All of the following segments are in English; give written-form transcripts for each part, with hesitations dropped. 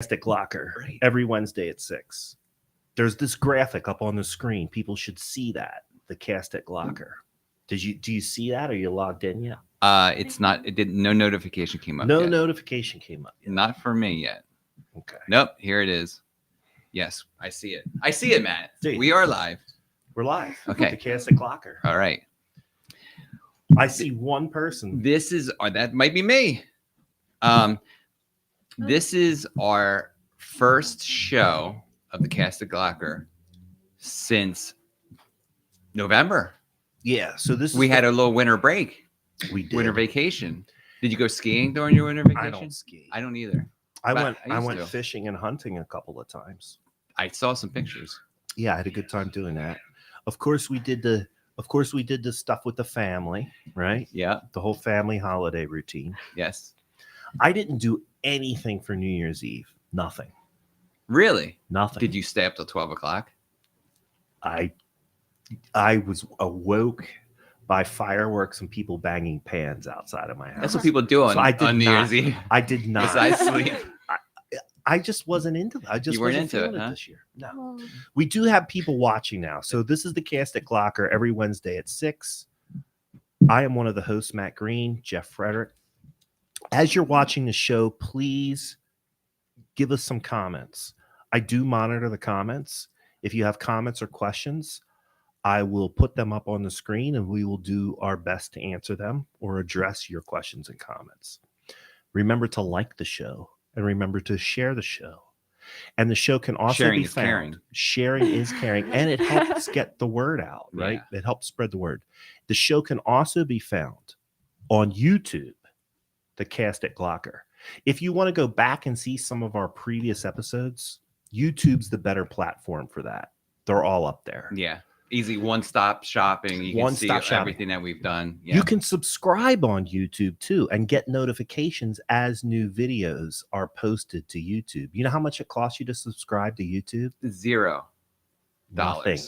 Cast At Glocker Right. every Wednesday at 6. There's this graphic up on the screen. People should see that. The Cast At Glocker. Do you see that? Are you logged in yet? It's not. It didn't. No notification came up. No yet. notification came up yet. Not for me yet. Okay. Nope. Here it is. Yes, I see it. I see it, Matt. See. We are live. We're live. Okay. The Cast At Glocker. All right. I see one person. This is. That might be me. This is our first show of the Cast At Glocker since November. Yeah. So this We is had a little winter break. we did. Winter vacation. Did you go skiing during your winter vacation? I don't ski. I don't either. I but I went used to. fishing and hunting a couple of times. I saw some pictures. Yeah, I had a good time doing that. Of course we did the stuff with the family, right? Yeah. The whole family holiday routine. Yes. I didn't do anything for New Year's Eve. Nothing. Really? Nothing. Did you stay up till 12 o'clock? I was awoke by fireworks and people banging pans outside of my house. That's what people do on, So I did on New not- Year's Eve. I did not. Besides sleep. I just wasn't into that. I just You weren't wasn't into feeling it, huh? this year. No. We do have people watching now. So this is the Cast At Glocker every Wednesday at 6. I am one of the hosts, Matt Green, Jeff Frederick. As you're watching the show, please give us some comments. I do monitor the comments. If you have comments or questions, I will put them up on the screen and we will do our best to answer them or address your questions and comments. Remember to like the show and remember to share the show. And the show can also Sharing be is found. caring. Sharing is caring, and it helps get the word out, right? It helps spread the word. The show can also be found on YouTube, the Cast At Glocker. If you want to go back and see some of our previous episodes, YouTube's the better platform for that. They're all up there. Yeah. Easy one-stop shopping. You can see One-stop shopping. everything that we've done. Yeah. You can subscribe on YouTube too and get notifications as new videos are posted to YouTube. You know how much it costs you to subscribe to YouTube? $0. Nothing.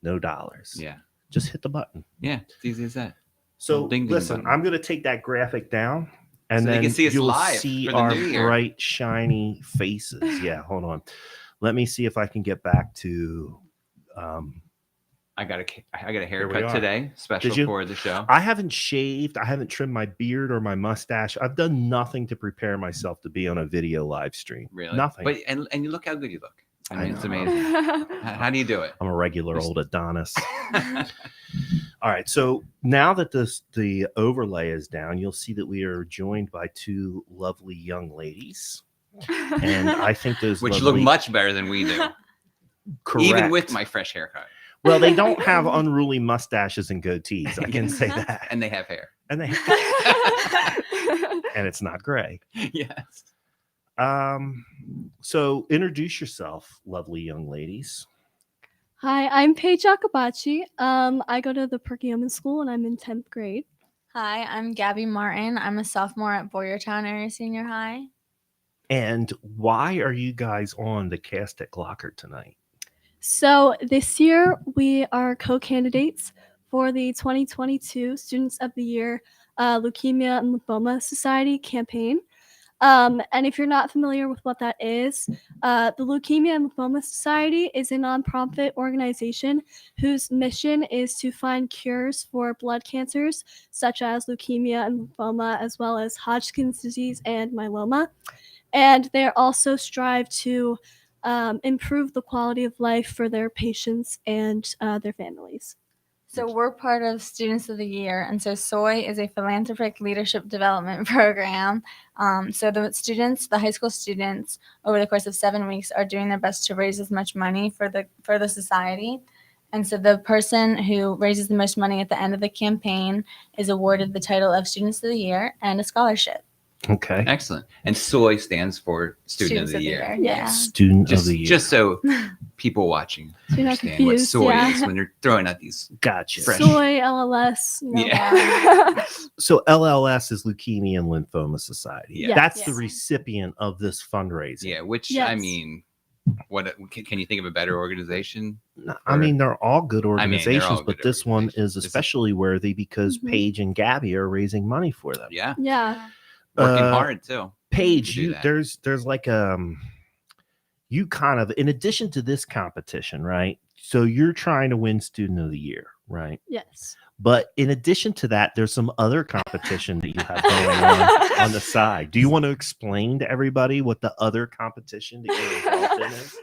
No dollars. Yeah. Just hit the button. Yeah. It's easy as that. So Ding, ding listen, button. I'm going to take that graphic down and So they then can see us you'll live see for the our new year. bright, shiny faces. Yeah, hold on. Let me see if I can get back to I got a Here we haircut are. today, special Did you? for the show. I haven't shaved. I haven't trimmed my beard or my mustache. I've done nothing to prepare myself to be on a video live stream. Really? Nothing. But and you look how good you look. I mean, it's know. amazing. How do you do it? I'm a regular old Adonis. All right. So now that the overlay is down, you'll see that we are joined by two lovely young ladies. And I think those Which lovely, look much better than we do, correct. even with my fresh haircut. Well, they don't have unruly mustaches and goatees. I can say that. And they have hair. And they and it's not gray. Yes. So introduce yourself, lovely young ladies. Hi, I'm Paige Akabachi. I go to the Perkiomen School and I'm in 10th grade. Hi, I'm Gabby Martin. I'm a sophomore at Bordertown Area Senior High. And why are you guys on the Cast At Glocker tonight? So this year we are co-candidates for the 2022 Students of the Year Leukemia and Lymphoma Society campaign. And if you're not familiar with what that is, the Leukemia and Lymphoma Society is a nonprofit organization whose mission is to find cures for blood cancers such as leukemia and lymphoma, as well as Hodgkin's disease and myeloma. And they also strive to improve the quality of life for their patients and their families. So we're part of Students of the Year, and so SOY is a philanthropic leadership development program. So the high school students, over the course of 7 weeks, are doing their best to raise as much money for the society. And so the person who raises the most money at the end of the campaign is awarded the title of Students of the Year and a scholarship. Okay. Excellent. And SOY stands for Student of the Year. Yeah. Student of the Year. Just so people watching So you're not understand what confused, SOY yeah. is when they're throwing out these. Gotcha. Fresh. Soy, LLS. no. Yeah. So LLS is Leukemia and Lymphoma Society. Yeah. That's the Yes. recipient of this fundraiser. Yeah, which Yes. I mean, what can you think of a better organization? I mean, they're all good I mean, they're organizations, all good but this one organizations. is especially worthy because Mhm. Paige and Gabby are raising money for them. Yeah, Yeah. working Uh, hard too. Paige, do you that. there's like you kind of, in addition to this competition, right? So you're trying to win Student of the Year, right? Yes. But in addition to that, there's some other competition that you have going on the side. Do you want to explain to everybody what the other competition that you're involved in is?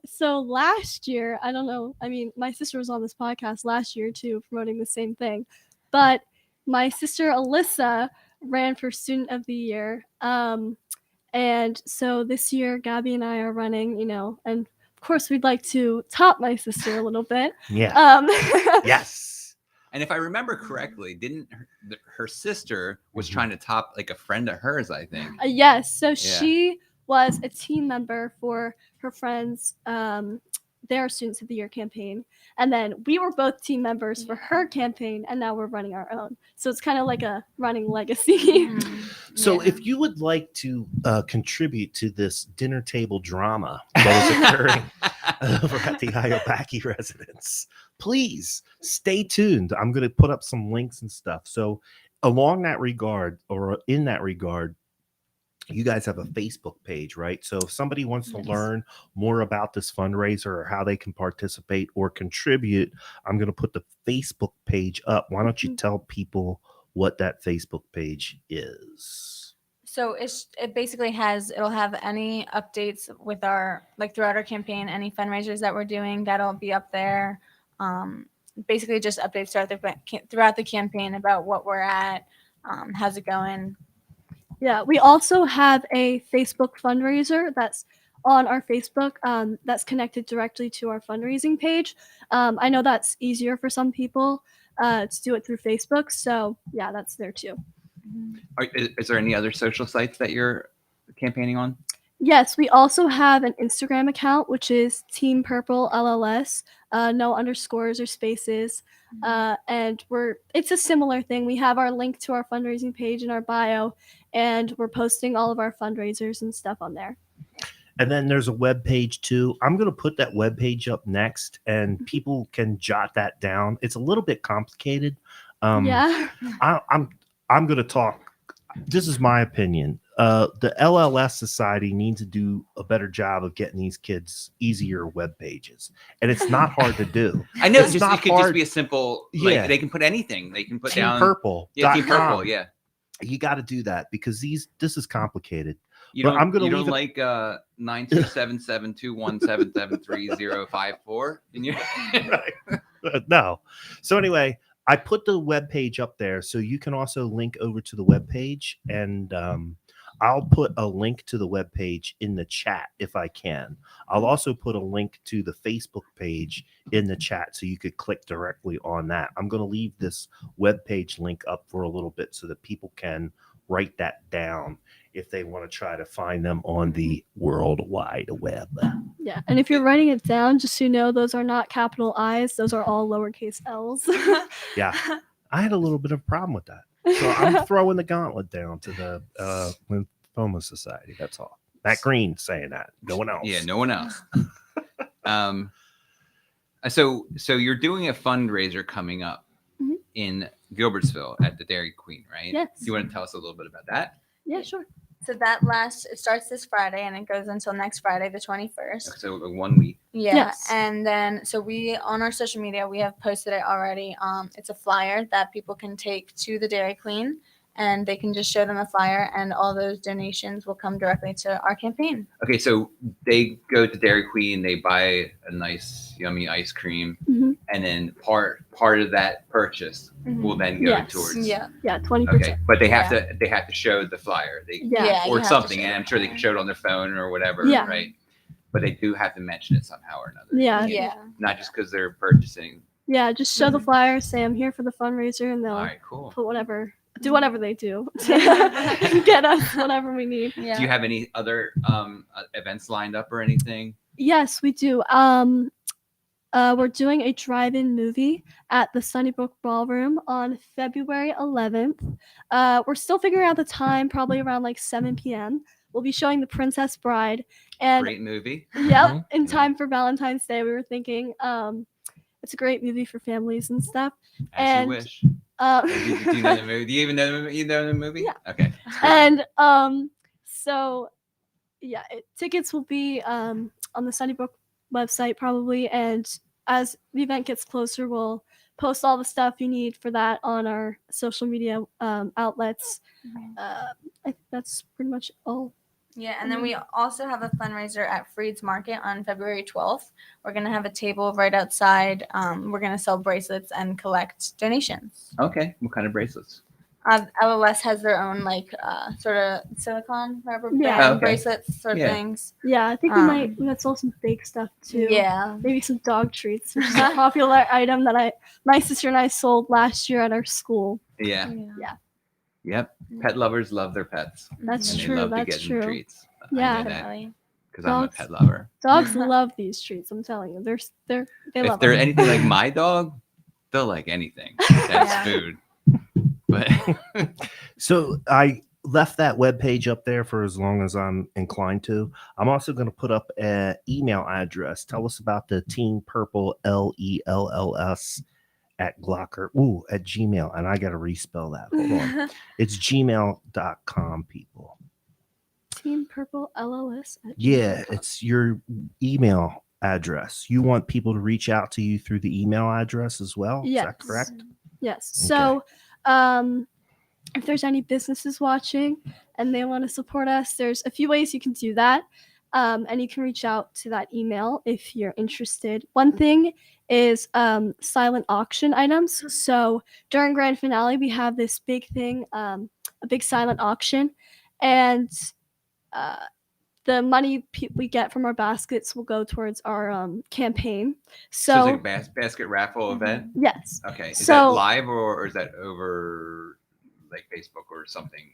So last year, I don't know, I mean, my sister was on this podcast last year too, promoting the same thing. But my sister Alyssa ran for Student of the Year. And so this year, Gabby and I are running, and of course, we'd like to top my sister a little bit. Yeah. Yes. And if I remember correctly, didn't her sister was trying to top like a friend of hers, I think. Yes. So she was a team member for her friends, their Students of the Year campaign. And then we were both team members for her campaign, and now we're running our own. So it's kind of like a running legacy. So if you would like to contribute to this dinner table drama that is occurring over at the Iobaki residence, please stay tuned. I'm going to put up some links and stuff. So along that regard, or in that regard, you guys have a Facebook page, right? So if somebody wants to learn more about this fundraiser or how they can participate or contribute, I'm going to put the Facebook page up. Why don't you tell people what that Facebook page is? So it basically it'll have any updates with our, like throughout our campaign, any fundraisers that we're doing, that'll be up there. Basically just updates throughout the campaign about what we're at, how's it going. Yeah, we also have a Facebook fundraiser that's on our Facebook that's connected directly to our fundraising page. I know that's easier for some people to do it through Facebook. So yeah, that's there too. Is there any other social sites that you're campaigning on? Yes, we also have an Instagram account, which is Team Purple LLS, no underscores or spaces. And it's a similar thing. We have our link to our fundraising page in our bio, and we're posting all of our fundraisers and stuff on there. And then there's a web page too. I'm going to put that web page up next, and people can jot that down. It's a little bit complicated. Yeah. I'm going to talk. This is my opinion. The LLS Society needs to do a better job of getting these kids easier web pages, and it's not hard to do. I know It's it not could hard. just be a simple, like they can put anything. They can put Team down Purple. Yeah, Team Purple. Yeah. You got to do that because this is complicated. You But don't, I'm gonna you leave don't it- like 92772177305 and you No. So anyway, I put the web page up there, so you can also link over to the web page, and I'll put a link to the web page in the chat if I can. I'll also put a link to the Facebook page in the chat, so you could click directly on that. I'm going to leave this web page link up for a little bit so that people can write that down if they want to try to find them on the World Wide Web. Yeah. And if you're writing it down, just so you know, those are not capital I's. Those are all lowercase L's. Yeah. I had a little bit of a problem with that. So I'm throwing the gauntlet down to the Lymphoma Society. That's all. Matt Green saying that. No one else. Yeah, no one else. So you're doing a fundraiser coming up in Gilbertsville at the Dairy Queen, right? Yes. You want to tell us a little bit about that? Yeah, sure. So it starts this Friday and it goes until next Friday, the 21st. So 1 week. Yeah. Yes. And then, so we, on our social media, we have posted it already. It's a flyer that people can take to the Dairy Queen, and they can just show them a flyer, and all those donations will come directly to our campaign. Okay, so they go to Dairy Queen, they buy a nice, yummy ice cream, and then part of that purchase will then go Yes. towards. Yeah. Yeah, 20%. Okay, but they have to show the flyer. Yeah. you Or have to something, show and it. I'm sure they can show it on their phone or whatever, Yeah. right? But they do have to mention it somehow or another. Yeah. Yeah. Not just because they're purchasing. Yeah, just show the flyer, say I'm here for the fundraiser, and they'll All right, cool. do whatever they do to get us whatever we need. Yeah. Do you have any other events lined up or anything? Yes, we do. We're doing a drive-in movie at the Sunnybrook Ballroom on February 11th. We're still figuring out the time, probably around like 7 p.m. We'll be showing The Princess Bride. And Great movie. yep, in time for Valentine's Day, we were thinking it's a great movie for families and stuff. As And, you wish. Do you know the movie? Do you even know the movie? You know the movie? Yeah. Okay. And so Yeah, tickets will be on the Sunnybrook website probably, and as the event gets closer, we'll post all the stuff you need for that on our social media outlets. I think that's pretty much all. Yeah, and then we also have a fundraiser at Freed's Market on February 12th. We're going to have a table right outside. We're going to sell bracelets and collect donations. Okay. What kind of bracelets? LLS has their own like sort of silicone rubber Yeah. band Oh, okay. bracelets sort of Yeah. things. Yeah, I think we might sell some fake stuff too. Yeah. Maybe some dog treats, which is a popular item that my sister and I sold last year at our school. Yeah. Yeah. Yep. Pet lovers love their pets. That's And true. they love to That's get true. them treats. Yeah. I know that Definitely. because I'm a Dogs- pet lover. Dogs love these treats. I'm telling you, they love If they're them. anything like my dog, they'll like anything. That's Yeah. food. But So I left that webpage up there for as long as I'm inclined to. I'm also going to put up an email address. Tell us about the Team Purple LELLS at Glocker. Ooh, at Gmail. And I got to respell that. Hold on. It's gmail.com, people. Team Purple LLS. Yeah, it's your email address. You want people to reach out to you through the email address as well? Yes. Is that correct? Yes. So, if there's any businesses watching and they want to support us, there's a few ways you can do that. And you can reach out to that email if you're interested. One thing is silent auction items. So during grand finale, we have this big thing, a big silent auction, and the money we get from our baskets will go towards our campaign. so So, it's like a basket raffle event. yes. Okay. Is that So- live or is that over like Facebook or something?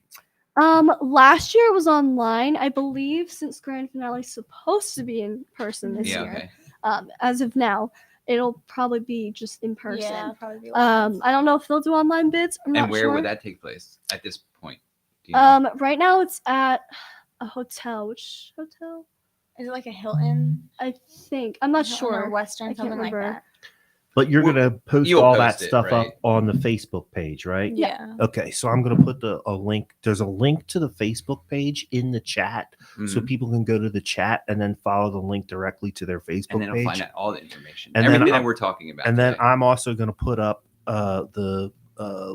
Last year was online, I believe, since grand finale is supposed to be in person this Yeah. year. Okay. As of now, it'll probably be just in person. Yeah, probably be live. I don't know if they'll do online bids. I'm And not where sure. would that take place at this point? Do you know? Right now it's at a hotel. Which hotel? Is it like a Hilton? I think. I'm not Hilton or sure. Western, I can't something like remember. that. But you're Well, going to post you'll all post that it, stuff right? up on the Facebook page, right? Yeah. Okay, so I'm going to put a link. There's a link to the Facebook page in the chat, so Mhm. people can go to the chat and then follow the link directly to their Facebook And then I'll page. find out all the information. And then Everything I'll- that we're talking about. And then today. I'm also going to put up the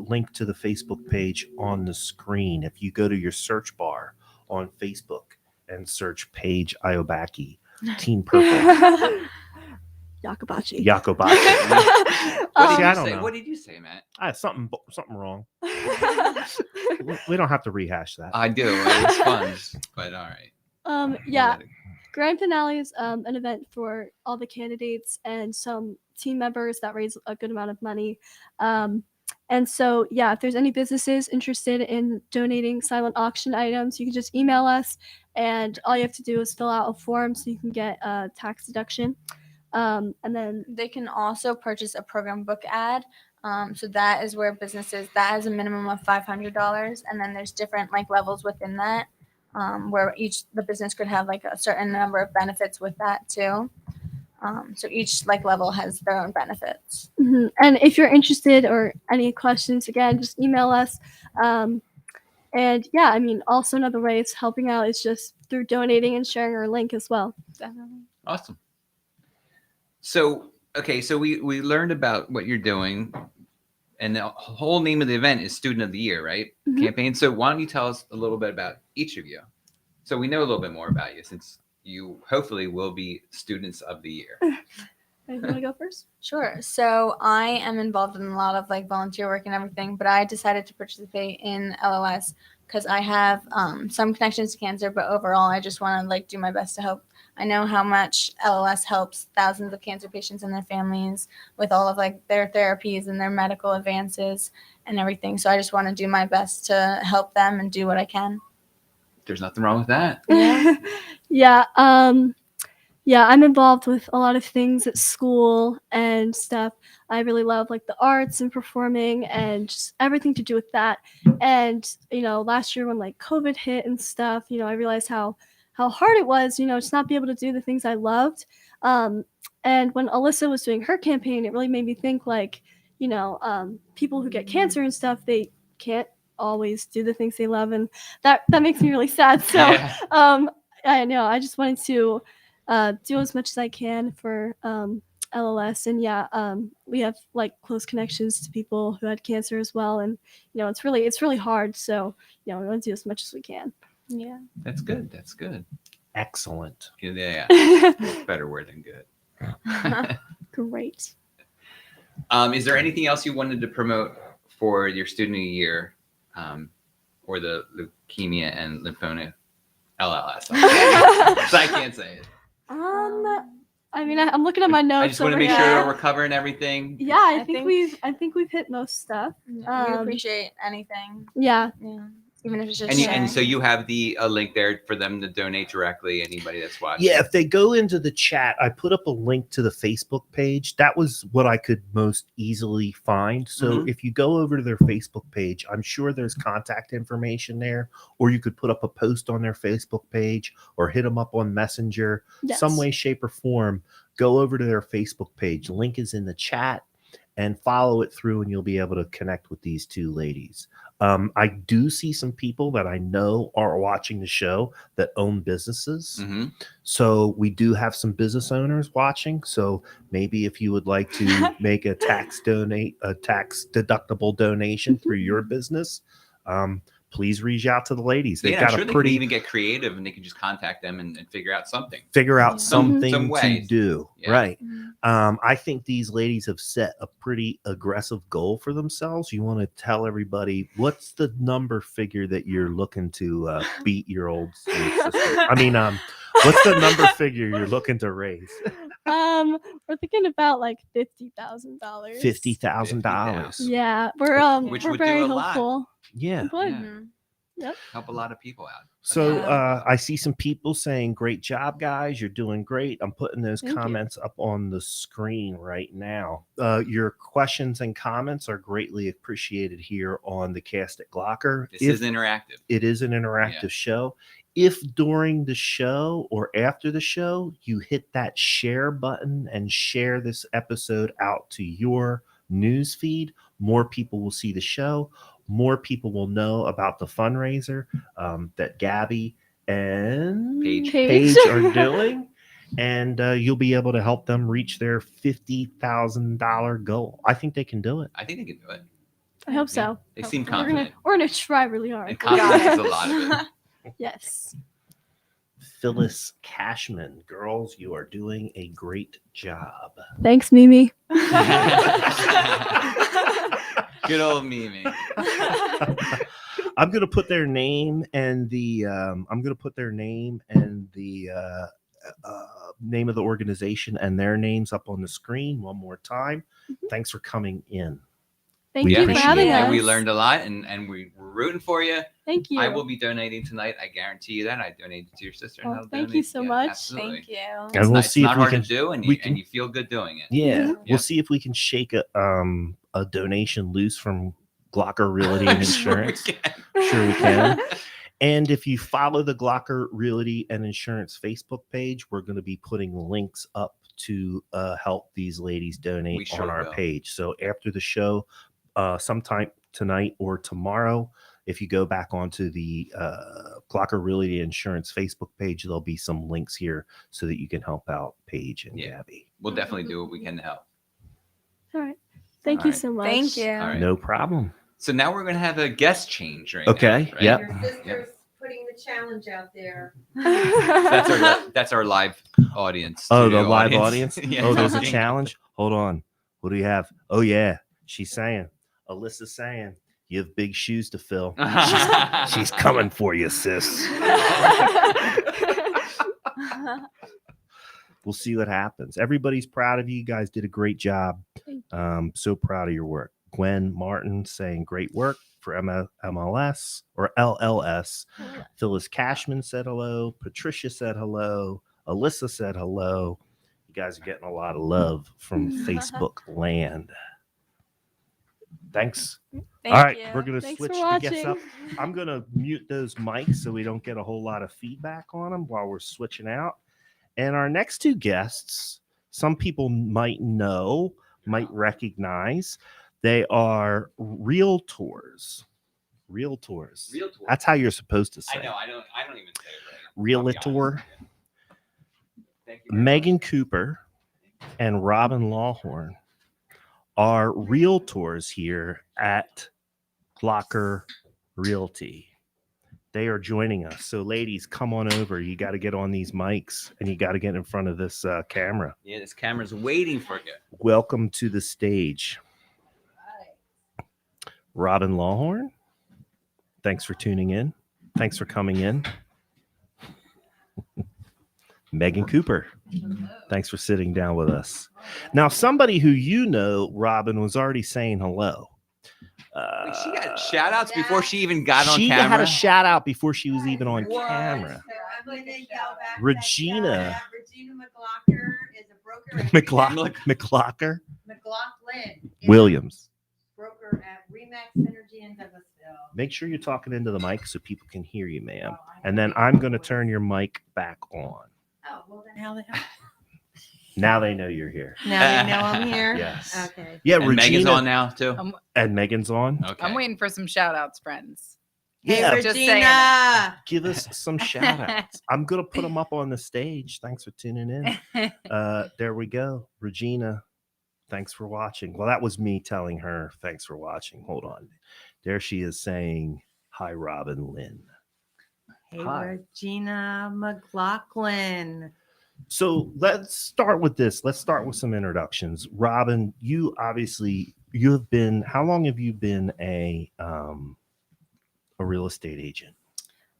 link to the Facebook page on the screen. If you go to your search bar on Facebook and search Paige Iobaki, Team Purple, Yakobachi. Yakobachi. What did See, you I don't say? know. What did you say, Matt? Something wrong. We don't have to rehash that. I do. It was fun, but all right. We'll Yeah. let it- Grand finale is an event for all the candidates and some team members that raise a good amount of money. And so, yeah, if there's any businesses interested in donating silent auction items, you can just email us, and all you have to do is fill out a form so you can get a tax deduction. And then, They can also purchase a program book ad. So that is where businesses, that has a minimum of $500. And then there's different like levels within that, where the business could have like a certain number of benefits with that too. So each like level has their own benefits. and if you're interested or any questions, again, just email us. And yeah, I mean, also another way it's helping out is just through donating and sharing our link as well. Definitely. Awesome. So, okay, so we learned about what you're doing, and the whole name of the event is Student of the Year, right? Mhm. Campaign. So why don't you tell us a little bit about each of you, so we know a little bit more about you, since you hopefully will be Students of the Year. You want to go first? Sure. So I am involved in a lot of like volunteer work and everything, but I decided to participate in LLS because I have some connections to cancer, but overall I just want to like do my best to help. I know how much LLS helps thousands of cancer patients and their families with all of like their therapies and their medical advances and everything. So I just want to do my best to help them and do what I can. There's nothing wrong with that. Yeah. Yeah, I'm involved with a lot of things at school and stuff. I really love like the arts and performing and just everything to do with that. And, last year when like COVID hit and stuff, I realized how hard it was, just not be able to do the things I loved. And when Alyssa was doing her campaign, it really made me think like, people who get cancer and stuff, they can't always do the things they love. And that makes me really sad. So, Yeah. I know. I just wanted to do as much as I can for LLS, and we have like close connections to people who had cancer as well, and it's really hard. So we want to do as much as we can. Yeah. That's good. That's good. Excellent. Yeah. Better word than good. Great. Is there anything else you wanted to promote for your student of the year, or the leukemia and lymphoma LLS? So I can't say it. I mean, I'm looking at my notes. I just want to over make here. sure we're covering everything. Yeah, I think we've hit most stuff. We appreciate anything. Yeah. Yeah. Even if it's just And sharing. so you have the link there for them to donate directly. Anybody that's watching. Yeah, if they go into the chat, I put up a link to the Facebook page. That was what I could most easily find. So if you go over to their Facebook page, I'm sure there's contact information there, or you could put up a post on their Facebook page or hit them up on Messenger, some way, shape, or form. Go over to their Facebook page. Link is in the chat, and follow it through, and you'll be able to connect with these two ladies. I do see some people that I know are watching the show that own businesses. So we do have some business owners watching. So maybe if you would like to make a tax deductible donation through your business, please reach out to the ladies. They've got I'm sure a they pretty can even get creative, and they can just contact them and figure out something. Something some to ways. do. Yeah. Right. I think these ladies have set a pretty aggressive goal for themselves. You want to tell everybody what's the number figure that you're looking to beat your sister? I mean, what's the number figure you're looking to raise? We're thinking about like $50,000. $50,000. Yeah, we're Which we're would very do a lot. hopeful. Yeah. Yep. Help a lot of people out. So I see some people saying, great job, guys. You're doing great. I'm putting those comments up on the screen right now. Your questions and comments are greatly appreciated here on the Cast at Glocker. This is interactive. It is an interactive show. If during the show or after the show, you hit that share button and share this episode out to your news feed, more people will see the show. More people will know about the fundraiser that Gabby and Paige are doing. And you'll be able to help them reach their $50,000 goal. I think they can do it. I think they can do it. I hope so. They seem confident. We're gonna try really hard. And confidence is a lot of it. Yes. Phyllis Cashman, girls, you are doing a great job. Thanks, Mimi. Good old Mimi. I'm gonna put their name and the name of the organization and their names up on the screen one more time. Thanks for coming in. Thank you for having us. And we learned a lot, and we're rooting for you. Thank you. I will be donating tonight. I guarantee you that. I donated to your sister. And Thank you so much. Absolutely. Thank you. And we'll see if not we hard can to do, and you feel good doing it. Yeah, we'll see if we can shake a donation loose from Glocker Realty and Insurance. Sure we can. And if you follow the Glocker Realty and Insurance Facebook page, we're going to be putting links up to help these ladies donate on our page. So after the show, sometime tonight or tomorrow, if you go back onto the Glocker Realty Insurance Facebook page, there'll be some links here so that you can help out Paige and Gabby. We'll definitely do what we can to help. All right. Thank you so much. Thank you. All right. No problem. So now we're going to have a guest change right Okay. now. Right? Yep. Your sister's putting the challenge out there. That's our live audience. Oh, the live audience? Yeah. Oh, there's a challenge? Hold on. What do we have? Oh, yeah. She's saying, Alyssa's saying, you have big shoes to fill. She's coming for you, sis. We'll see what happens. Everybody's proud of you. You guys did a great job. So proud of your work. Gwen Martin saying great work for MLS or LLS. Phyllis Cashman said hello. Patricia said hello. Alyssa said hello. You guys are getting a lot of love from Facebook land. Thanks. All right, we're going to switch the guests up. I'm going to mute those mics so we don't get a whole lot of feedback on them while we're switching out. And our next two guests, some people might know, might recognize. They are realtors. Realtors. That's how you're supposed to say. I know. I don't even say it realtor, Thank you very Megan much. Cooper and Robin Lawhorn are realtors here at Glocker Realty. They are joining us. So, ladies, come on over. You got to get on these mics and you got to get in front of this camera. Yeah, this camera's waiting for you. Welcome to the stage, Robin Lawhorn. Thanks for tuning in. Thanks for coming in. Megan Cooper. Thanks for sitting down with us. Now, somebody who you know, Robin, was already saying hello. Like she got shout outs before she even got on She camera. had a shout out before she was even on camera. So I'm going to yell back. Regina. Regina McGlocker is a broker. at McLocker McLaughlin is Williams. a broker at Remax Energy in Douglasville. Make sure you're talking into the mic so people can hear you, ma'am. Oh, I And then I'm going to turn your mic back on. Oh, well then how the hell? Now they know you're here. Now they know I'm here? Yes. Okay. Yeah, And Regina. Megan's on now too. And Megan's on. Okay. I'm waiting for some shout outs, friends. Yeah, Hey, just Regina. give us some shout outs. I'm going to put them up on the stage. Thanks for tuning in. There we go. Regina, thanks for watching. Well, that was me telling her thanks for watching. Hold on. There she is saying, hi, Robin Lynn. Hey, Hi. Regina McLaughlin. So let's start with this. Let's start with some introductions. Robin, you obviously, you have been, how long have you been a real estate agent?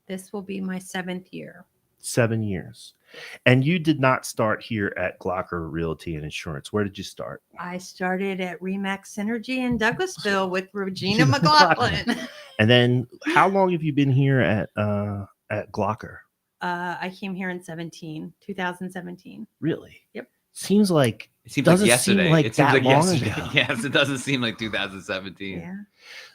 This will be my 7th year. 7 years. And you did not start here at Glocker Realty and Insurance. Where did you start? I started at Remax Energy in Douglasville with Regina McLaughlin. And then how long have you been here at Glocker? I came here in 2017. Really? Yep. Seems like It seems doesn't like seem yesterday. like It seems that like long yesterday. ago. Yes, it doesn't seem like 2017. Yeah.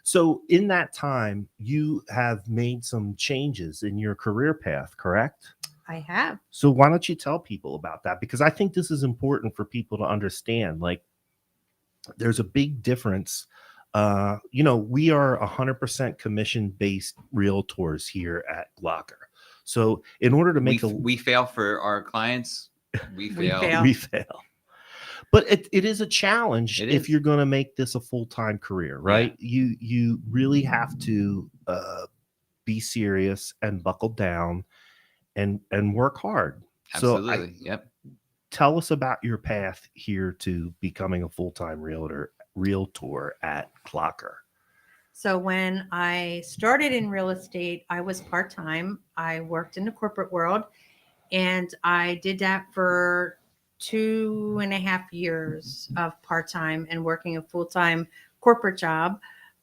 so. In that time, you have made some changes in your career path, correct? I have. So why don't you tell people about that? Because I think this is important for people to understand. Like, there's a big difference. We are 100% commission-based realtors here at Glocker. So in order to make We fail for our clients. We fail. we fail. But it is a challenge It if is. you're going to make this a full-time career, right? You really have to be serious and buckle down and work hard. Absolutely. So Yep. tell us about your path here to becoming a full-time realtor at Glocker. So when I started in real estate, I was part-time. I worked in the corporate world, and I did that for 2.5 years of part-time and working a full-time corporate job.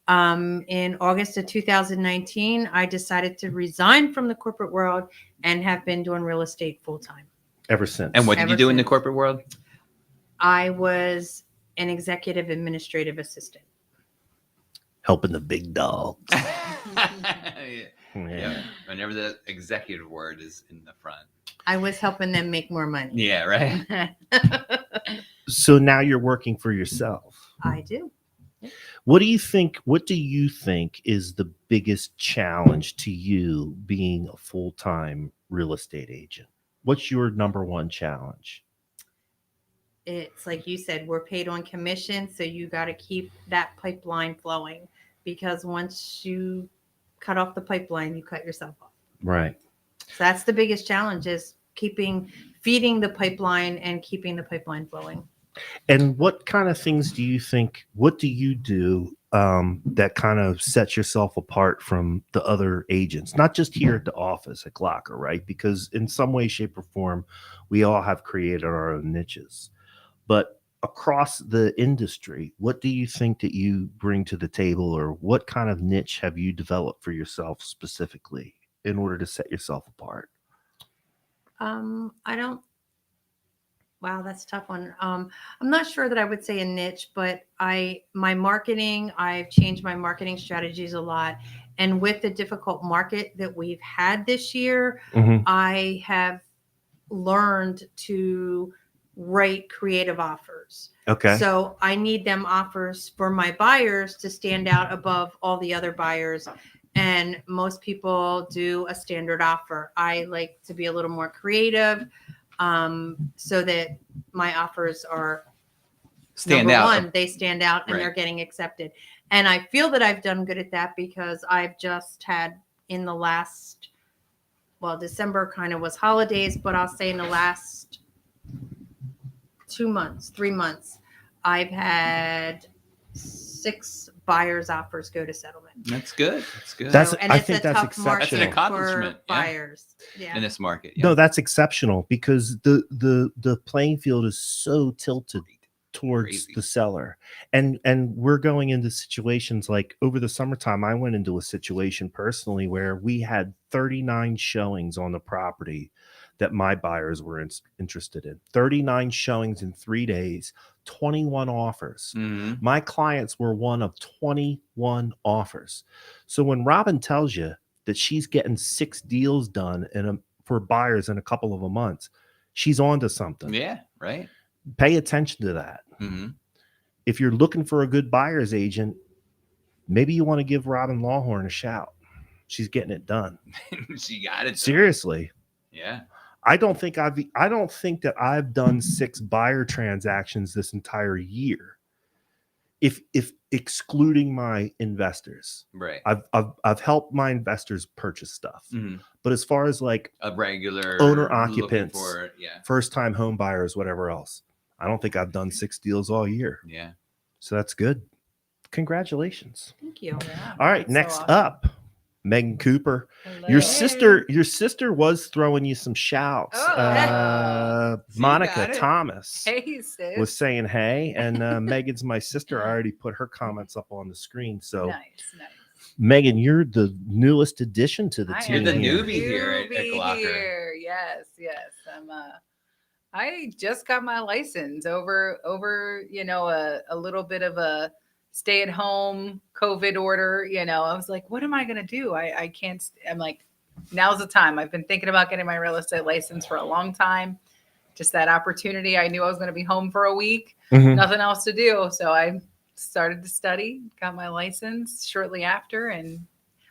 In August of 2019, I decided to resign from the corporate world and have been doing real estate full-time. Ever since. And what did you Ever do in the since. corporate world? I was an executive administrative assistant. Helping the big dogs. Yeah. Yeah. Whenever the executive word is in the front. I was helping them make more money. Yeah, right. So now you're working for yourself. I do. What do you think is the biggest challenge to you being a full-time real estate agent? What's your number one challenge? It's like you said, we're paid on commission, so you got to keep that pipeline flowing, because once you cut off the pipeline, you cut yourself off. Right. So that's the biggest challenge, is feeding the pipeline and keeping the pipeline flowing. And what kind of things do you do that kind of sets yourself apart from the other agents, not just here at the office at Glocker, right? Because in some way, shape, or form, we all have created our own niches. But across the industry, what do you think that you bring to the table, or what kind of niche have you developed for yourself specifically in order to set yourself apart? Wow, that's a tough one. I'm not sure that I would say a niche, but I've changed my marketing strategies a lot. And with the difficult market that we've had this year, Mhm. I have learned to write creative offers. Okay. So I need them offers for my buyers to stand out above all the other buyers. and most people do a standard offer. I like to be a little more creative, so that my offers are Stand number out. one, they stand out and Right. they're getting accepted. And I feel that I've done good at that because I've just had in the last, well, December kind of was holidays, but I'll say in the last 2 months, 3 months, I've had 6 buyers offers go to settlement. That's good. That's good. That's- And I it's think a that's tough market That's an exceptional. accomplishment, for yeah. buyers. Yeah. in this market. Yeah. No, that's exceptional because the playing field is so tilted towards Crazy. the seller. And we're going into situations like over the summertime, I went into a situation personally where we had 39 showings on the property that my buyers were interested in. 39 showings in 3 days, 21 offers. Mhm. My clients were one of 21 offers. So when Robin tells you that she's getting 6 deals done for buyers in a couple of a months, she's on to something. Yeah. Right. Pay attention to that. hmm If you're looking for a good buyer's agent, maybe you want to give Robin Lawhorn a shout. She's getting it done. She got it. Seriously. Yeah. I don't think that I've done 6 buyer transactions this entire year. If excluding my investors. Right. I've helped my investors purchase stuff. Mhm. But as far as like A regular owner looking occupants, for it, yeah. first time home buyers, whatever else, I don't think I've done 6 deals all year. Yeah. So that's good. Congratulations. Thank you. Yeah, All right, that's so next awesome. up, Megan Cooper. Hello. Your sister was throwing you some shouts. Oh, So you Monica got it. Thomas Hey, sis. was saying hey, and Megan's my sister. I already put her comments up on the screen. So nice, nice. Megan, you're the newest addition to the I team. You're the here. newbie here at Glocker. Here. Yes, yes. I just got my license over a little bit of a stay-at-home COVID order. I was like, what am I gonna do? I can't. I'm like, now's the time. I've been thinking about getting my real estate license for a long time. Just that opportunity. I knew I was gonna be home for a week, Mhm. nothing else to do, so I started to study, got my license shortly after, and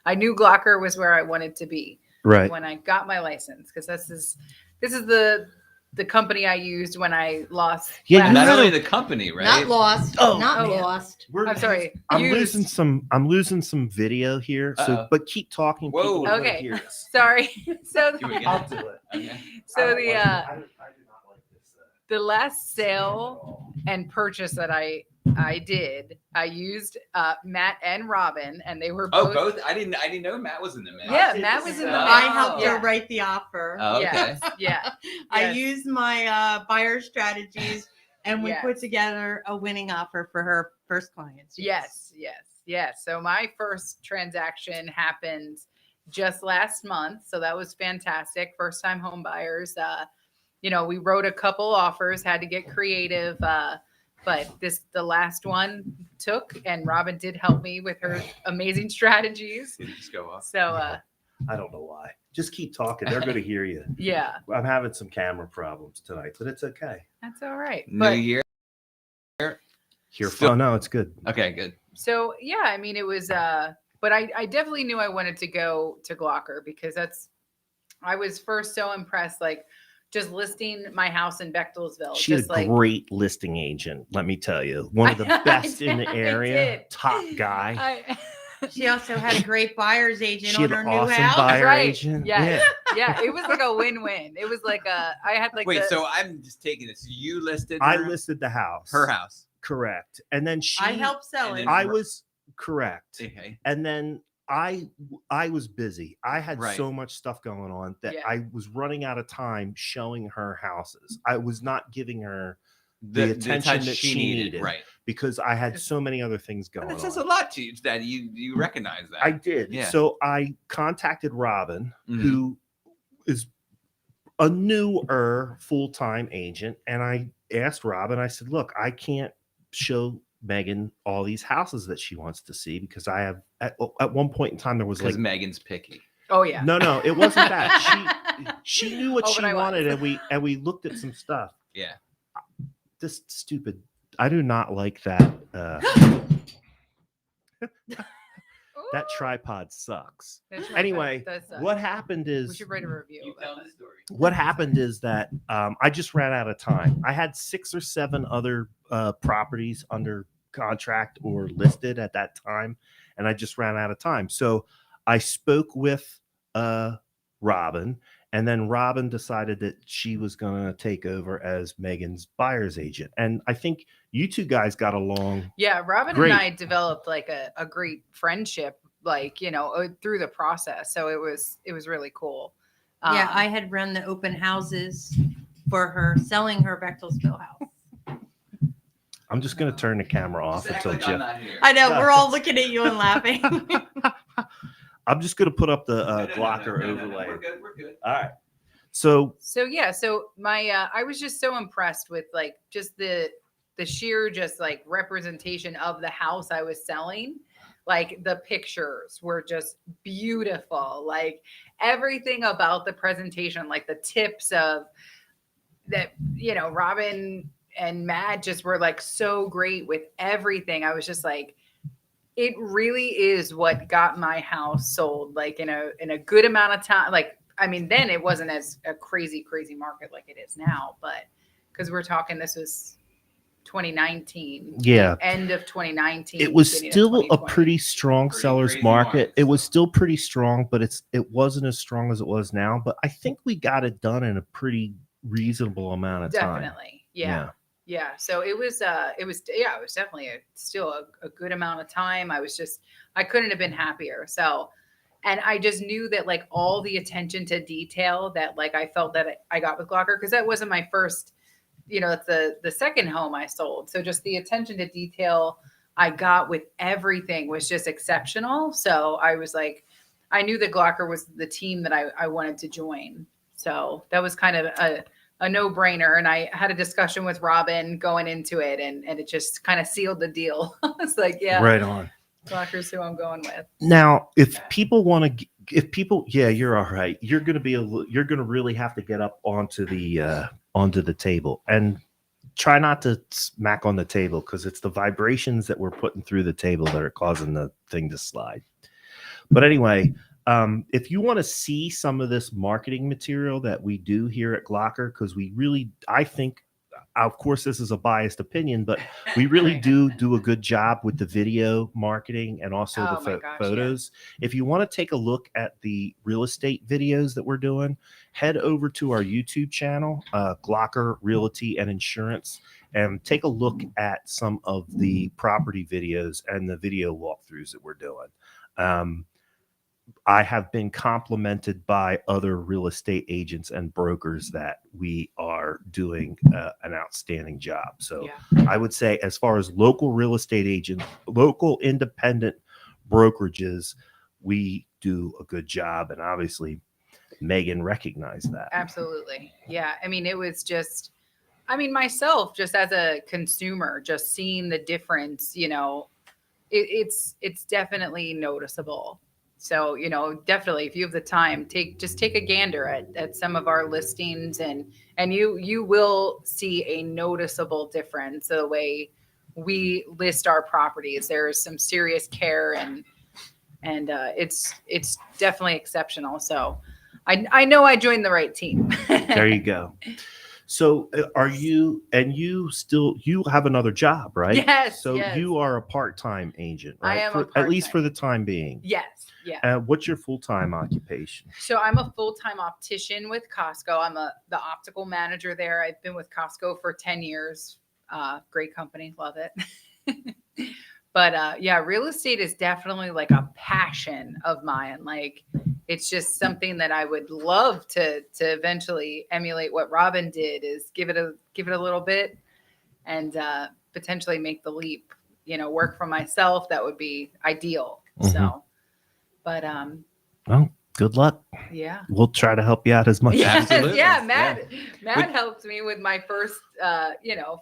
I knew Glocker was where I wanted to be Right. when I got my license, because this is the company I used when I lost. Yeah, you last- Not had only a- the company, right? Not lost. Oh, not man. lost. I'm sorry. I'm used. losing some video here. So, Uh-oh. but keep talking. Whoa. People are gonna Okay. hear us. Sorry. So Here we go. I'll do it. Okay. so I the do not like this. the last sale and purchase that I did, I used Matt and Robin, and they were Oh, both. both. I didn't know Matt was in the mix. Yeah, Matt was in the Oh. mix. I helped Yeah. her write the offer. Oh, okay. Yes, yeah. I Yes. used my buyer strategies, and we Yes. put together a winning offer for her first clients. Yes. So my first transaction happened just last month, so that was fantastic. First time home buyers. We wrote a couple offers, had to get creative, but the last one took, and Robin did help me with her amazing strategies. Did it just go off? So I don't know why. Just keep talking. They're going to hear you. yeah, I'm having some camera problems tonight, but it's okay. that's all right. New But year. Here, Still- oh no, it's good. Okay, good. so yeah, I mean, it was but I definitely knew I wanted to go to Glocker, because I was first so impressed, like just listing my house in Bechtelsville. She's just a like great listing agent. Let me tell you, one of the I best in the did, I area. did. Top guy. She also had a great buyer's agent She on had her an new awesome house. buyer Right. agent. Yes. Yeah, it was like a win-win. It was like I had like Wait, so I'm just taking this. You listed I her, listed the house. her house. Correct. And then she. I helped sell and it. then- I was correct. Okay. And then I was busy. I had Right. so much stuff going on that Yeah. I was running out of time showing her houses. I was not giving her the attention touch that she needed. Right. because I had so many other things going And it says a on. lot to you that you recognize that. I did. Yeah. So I contacted Robin, Mhm. who is a newer full-time agent, and I asked Robin, I said, look, I can't show Megan all these houses that she wants to see because I have at one point in time there was because like Megan's picky. Oh yeah. no, it wasn't that. She knew what Oh, she but I was. wanted, and we looked at some stuff. Yeah. This stupid. I do not like that. That tripod sucks. That's right, Anyway, that sucks. what happened We is should write a review. Keep about telling that. the story. what happened is that I just ran out of time. I had 6 or 7 other properties under contract or listed at that time, and I just ran out of time. So I spoke with Robin, and then Robin decided that she was going to take over as Megan's buyer's agent. And I think you two guys got along. Yeah, Robin Great. and I developed like a great friendship, like, through the process. So it was really cool. Yeah, Um, I had run the open houses for her, selling her Bechtelsville house. I'm just going to turn the camera off Just act until like I'm Jeff. not here. I know, No, we're all just- looking at you and laughing. I'm just going to put up the No, Glocker no, overlay. We're good. We're good. All right. So So my I was just so impressed with like just the sheer just like representation of the house I was selling. Like the pictures were just beautiful. Like everything about the presentation, like the tips of that, Robin and Matt just were like so great with everything. I was just like, it really is what got my house sold, like in a good amount of time. Like, I mean, then it wasn't as a crazy market like it is now, but because we're talking, this was 2019, yeah, end of 2019. it was beginning of still a 2020. pretty strong Pretty seller's crazy market. market It was still. still pretty strong, but it wasn't as strong as it was now. But I think we got it done in a pretty reasonable amount of time. Definitely. Yeah. So it was definitely still a good amount of time. I couldn't have been happier. So, and I just knew that like all the attention to detail that like I felt that I got with Glocker, because that wasn't my first, it's the second home I sold. So just the attention to detail I got with everything was just exceptional. So I was like, I knew that Glocker was the team that I wanted to join. So that was kind of a no-brainer. And I had a discussion with Robin going into it, and it just kind of sealed the deal. It's like, yeah, Right on. Glocker's who I'm going with. Now, if people want to, yeah, you're all right. You're going to really have to get up onto the table and try not to smack on the table, because it's the vibrations that we're putting through the table that are causing the thing to slide. But anyway, if you want to see some of this marketing material that we do here at Glocker, because I think, of course, this is a biased opinion, but we really do a good job with the video marketing and also Oh the my gosh, photos. If you want to take a look at the real estate videos that we're doing, head over to our YouTube channel, Glocker Realty and Insurance, and take a look at some of the property videos and the video walkthroughs that we're doing. I have been complimented by other real estate agents and brokers that we are doing an outstanding job. So Yeah. I would say, as far as local real estate agents, local independent brokerages, we do a good job. And obviously, Megan recognized that. Absolutely. Yeah. I mean, it was just, myself, just as a consumer, just seeing the difference, it's definitely noticeable. So, definitely, if you have the time, take a gander at some of our listings, and you will see a noticeable difference the way we list our properties. There's some serious care, and it's definitely exceptional. So I know I joined the right team. There you go. So you have another job, right? Yes, So yes. you are a part-time agent, right? I am At least for part-time. the time being. Yes. Yeah. What's your full-time occupation? So I'm a full-time optician with Costco. I'm the optical manager there. I've been with Costco for 10 years. Great company. Love it. But yeah, real estate is definitely like a passion of mine. Like, it's just something that I would love to eventually emulate what Robin did, is give it a little bit and potentially make the leap, work for myself. That would be ideal. Mhm. So, but Well, good luck. yeah. We'll try to help you out as much Yes, as Absolutely. yeah, Matt But- helped me with my first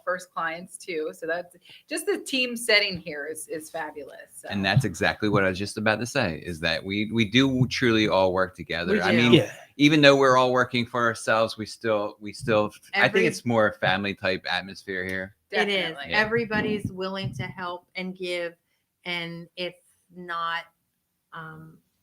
first clients too. So that's just the team setting here is fabulous. So. And that's exactly what I was just about to say, is that we do truly all work together. We I do. mean, Yeah. even though we're all working for ourselves, we still I Every- think it's more a family type atmosphere here. It is. Definitely. Yeah. Everybody's willing to help and give. And if not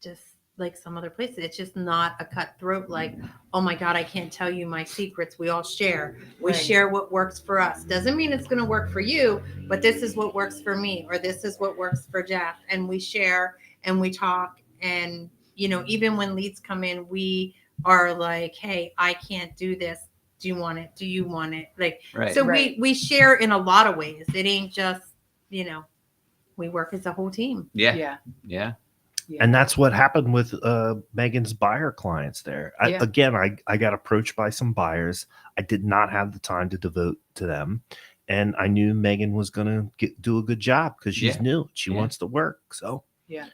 just like some other places. It's just not a cutthroat, like, oh my God, I can't tell you my secrets. We all share. We Right. share what works for us. Doesn't mean it's going to work for you, but this is what works for me, or this is what works for Jeff. And we share and we talk. And, even when leads come in, we are like, hey, I can't do this. Do you want it? Do you want it? Like, Right. so Right. we share in a lot of ways. It ain't just, we work as a whole team. Yeah. Yeah. Yeah. Yeah. And that's what happened with Megan's buyer clients there. Yeah. I got approached by some buyers. I did not have the time to devote to them. And I knew Megan was going to do a good job because she's Yeah. new. She Yeah. wants to work. So, Yeah.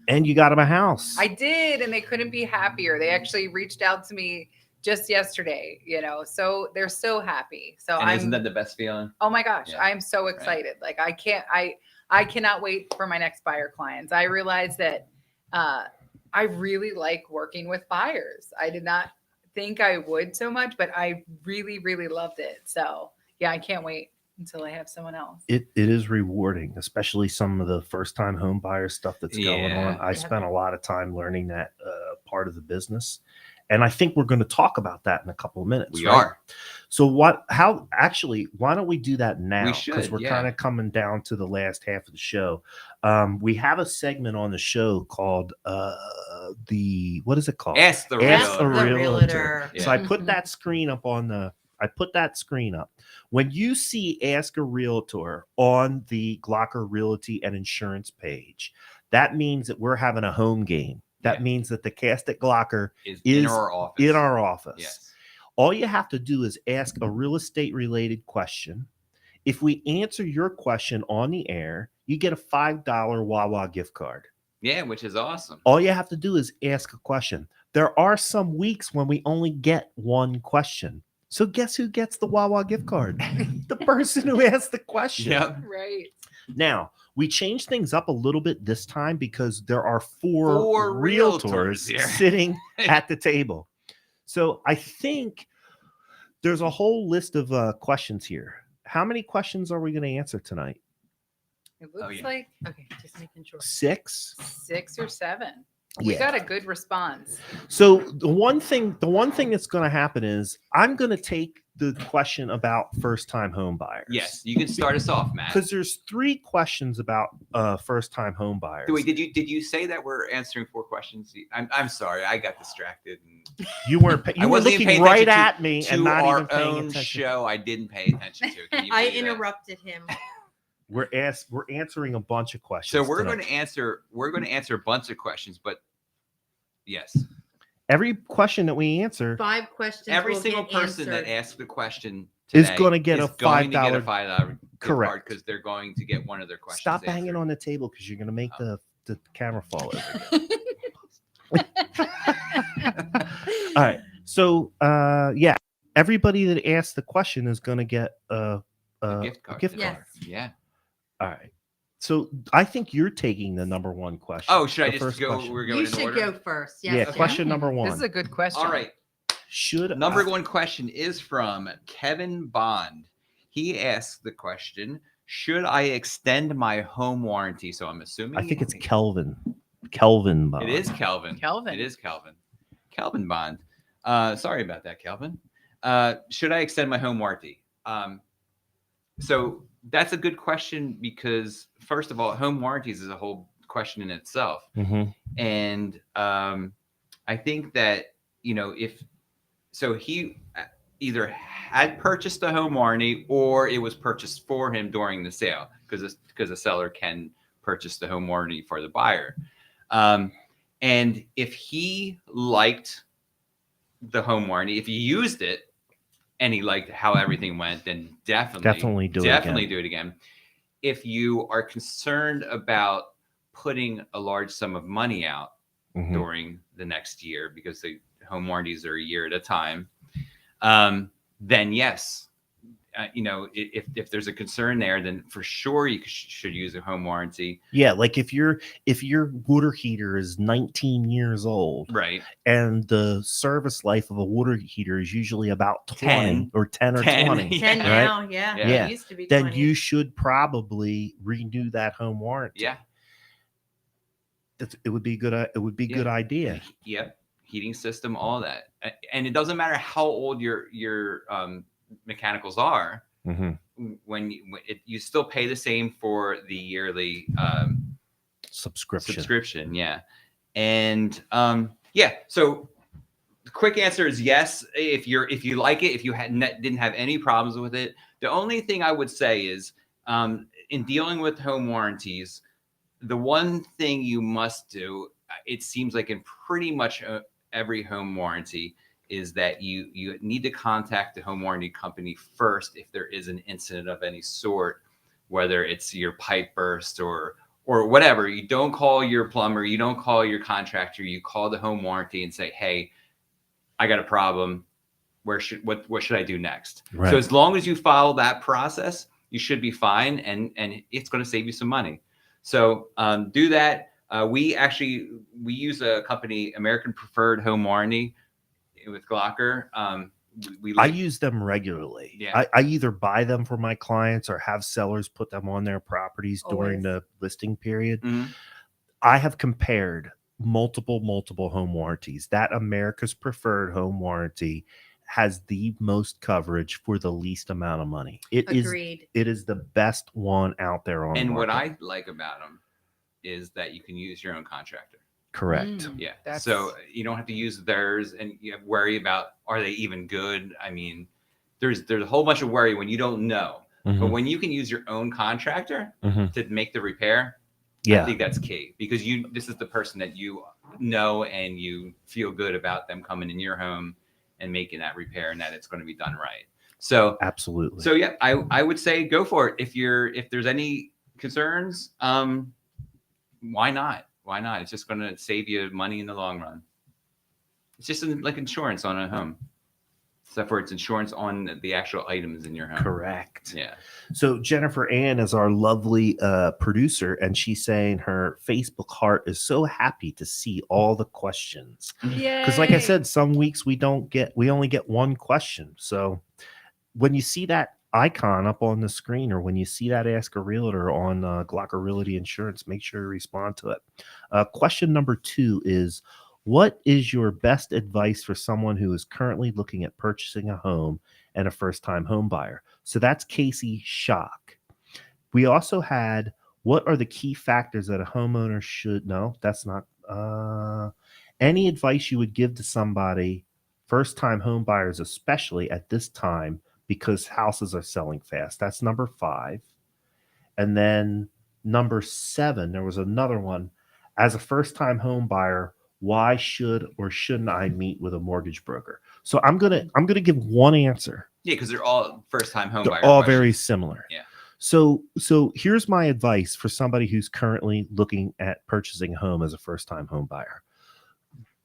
and you got him a house. I did, and they couldn't be happier. They actually reached out to me just yesterday, so they're so happy. So And I'm, isn't that the best feeling? oh my gosh, Yeah. I'm so excited. Like I cannot wait for my next buyer clients. I realized that I really like working with buyers. I did not think I would so much, but I really, really loved it. So yeah, I can't wait until I have someone else. It is rewarding, especially some of the first time home buyer stuff that's going Yeah. on. I Yeah. spent a lot of time learning that part of the business. And I think we're going to talk about that in a couple of minutes. We right? are. So why don't we do that now? We Because should, we're yeah. kind of coming down to the last half of the show. We have a segment on the show called what is it called? Ask the Ask realtor. the the realtor. realtor. Yeah. So I put that screen up I put that screen up. When you see Ask a Realtor on the Glocker Realty and Insurance page, that means that we're having a home game. That Yeah. means that the Cast at Glocker Is is in our office. in our office. Yes. All you have to do is ask a real estate related question. If we answer your question on the air, you get a $5 Wawa gift card. Yeah, which is awesome. All you have to do is ask a question. There are some weeks when we only get one question. So guess who gets the Wawa gift card? The person who asked the question. Yep. Right. Now, we changed things up a little bit this time because there are four realtors realtors here. sitting at the table. So I think there's a whole list of questions here. How many questions are we going to answer tonight? It looks yeah. like Okay, just making sure. 6? 6 or 7. We got a good response. So the one thing that's going to happen is I'm going to take the question about first-time home buyers. Yes, you can start us off, Matt. Because there's 3 questions about first-time home buyers. Wait, did you say that we're answering 4 questions? I'm sorry, I got distracted. And You weren't. You I were wasn't even looking paying right attention at me and to not our even paying own attention. show, I didn't pay attention to. Can you I believe that? interrupted him. We're answering a bunch of questions. So we're tonight. going to answer a bunch of questions, but yes, Every question that we answer 5 questions. every will single get person answered. that asks the question Is today gonna get a going to get a $5 $5 Correct. because they're going to get one of their questions. stop banging answered. on the table because you're going to make Oh. the camera fall over. All right. So yeah, everybody that asks the question is going to get a gift card. gift Yes. card. Yeah. All right. So I think you're taking the number 1 question. Oh, should I The just first go? question. We're going You in should order. go first. Yes, Yeah, Jeff. question number This 1. is a good question. All right. Should Number 1 question is from Kevin Bond. He asks the question: should I extend my home warranty? So I'm assuming I think it's Kelvin. Kelvin Bond. It is Kelvin. Kelvin. It is Kelvin. Kelvin Bond. Sorry about that, Kelvin. Should I extend my home warranty? So that's a good question because, first of all, home warranties is a whole question in itself. Mhm. And I think that, if so, he either had purchased a home warranty or it was purchased for him during the sale because the seller can purchase the home warranty for the buyer. And if he liked the home warranty, if he used it and he liked how everything went, then definitely do it again. do it again. If you are concerned about putting a large sum of money out Mhm. during the next year because the home warranties are a year at a time, then yes, if there's a concern there, then for sure you should use a home warranty. Yeah, like if your water heater is 19 years old, Right. and the service life of a water heater is usually about 10 10 or 10, 20, 10 Yeah. now, yeah. Yeah. It used to be then 20. you should probably renew that home warranty. Yeah. It would be good. It would be good idea. Yep, heating system, all that, and it doesn't matter how old your mechanicals are. Mm-hmm. When you still pay the same for the yearly subscription. Yeah, and yeah. So the quick answer is yes. If you like it, if you didn't have any problems with it, the only thing I would say is in dealing with home warranties, the one thing you must do, it seems like in pretty much every home warranty, is that you need to contact the home warranty company first if there is an incident of any sort, whether it's your pipe burst or whatever. You don't call your plumber, you don't call your contractor, you call the home warranty and say, hey, I got a problem. What should I do next? Right. So as long as you follow that process, you should be fine, and it's going to save you some money. So do that. We use a company, American Preferred Home Warranty, with Glocker. I use them regularly. Yeah. I either buy them for my clients or have sellers put them on their properties during the listing period. Mm-hmm. I have compared multiple home warranties. That America's Preferred Home Warranty has the most coverage for the least amount of money. Agreed. It is the best one out there on the And market. what I like about them is that you can use your own contractor. Correct. Yeah. So you don't have to use theirs, and you have to worry about, are they even good? I mean, there's a whole bunch of worry when you don't know. Mm-hmm. But when you can use your own contractor to make the repair, Yeah. I think that's key, because this is the person that you know and you feel good about them coming in your home and making that repair, and that it's going to be done right. So absolutely. So yeah, I would say go for it. If there's any concerns, why not? Why not? It's just going to save you money in the long run. It's just like insurance on a home, except for it's insurance on the actual items in your home. Correct. Yeah. So Jennifer Ann is our lovely producer, and she's saying her Facebook heart is so happy to see all the questions. Because like I said, some weeks we only get one question. So when you see that icon up on the screen, or when you see that Ask a Realtor on Glocker Realty Insurance, make sure to respond to it. Question number 2 is, what is your best advice for someone who is currently looking at purchasing a home and a first-time home buyer? So that's Casey Schock. We also had, what are the key factors that a homeowner should know? That's not any advice you would give to somebody, first-time home buyers, especially at this time, because houses are selling fast. That's number 5. And then number 7, there was another one. As a first-time home buyer, why should or shouldn't I meet with a mortgage broker? So I'm gonna give one answer. Yeah, because they're all first-time home buyers. They're all very similar. Yeah. So here's my advice for somebody who's currently looking at purchasing a home as a first-time home buyer.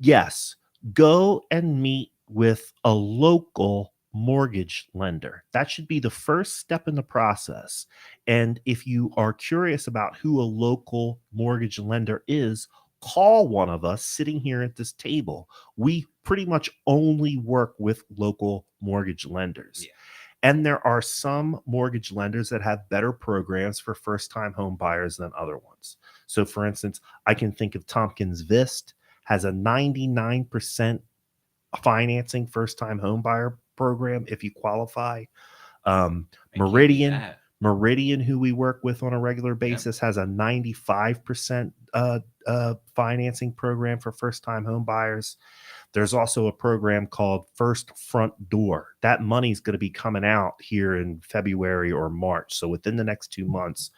Yes, go and meet with a local mortgage lender. That should be the first step in the process. And if you are curious about who a local mortgage lender is, call one of us sitting here at this table. We pretty much only work with local mortgage lenders. Yeah. And there are some mortgage lenders that have better programs for first-time home buyers than other ones. So for instance, I can think of Tompkins Vist has a 99% financing first-time home buyer program if you qualify. Meridian, who we work with on a regular basis, has a 95% financing program for first-time home buyers. There's also a program called First Front Door. That money's going to be coming out here in February or March. So within the next 2 months,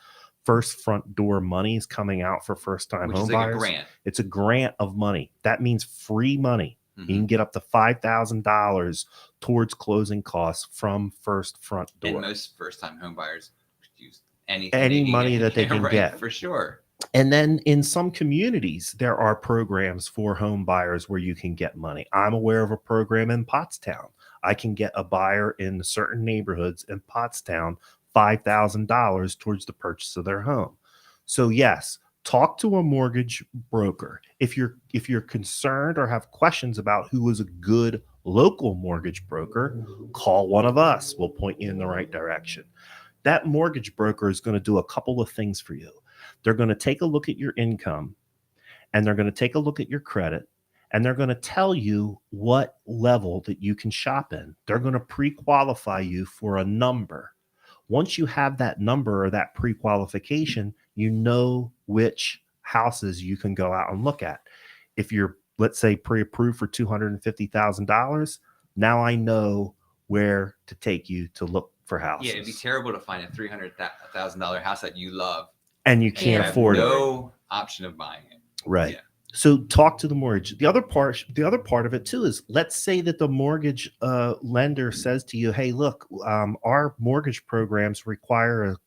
First Front Door money is coming out for first-time home buyers. A grant. It's a grant of money. That means free money. You can get up to $5,000 towards closing costs from First Front Door. And most first-time home buyers use any money that they can get. For sure. And then in some communities, there are programs for home buyers where you can get money. I'm aware of a program in Pottstown. I can get a buyer in certain neighborhoods in Pottstown $5,000 towards the purchase of their home. So yes, talk to a mortgage broker. If you're concerned or have questions about who is a good local mortgage broker, call one of us. We'll point you in the right direction. That mortgage broker is going to do a couple of things for you. They're going to take a look at your income, and they're going to take a look at your credit, and they're going to tell you what level that you can shop in. They're going to pre-qualify you for a number. Once you have that number or that pre-qualification, you know which houses you can go out and look at. If you're, let's say, pre-approved for $250,000, now I know where to take you to look for houses. Yeah, it'd be terrible to find a $300,000 house that you love and you can't have afford it. no option of buying it. Right. Yeah. So talk to the mortgage. The other part of it too is, let's say that the mortgage lender says to you, "Hey, look, our mortgage programs require a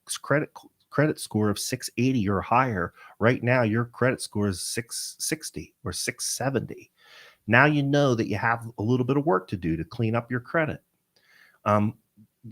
credit score of 680 or higher. Right now, your credit score is 660 or 670. Now you know that you have a little bit of work to do to clean up your credit.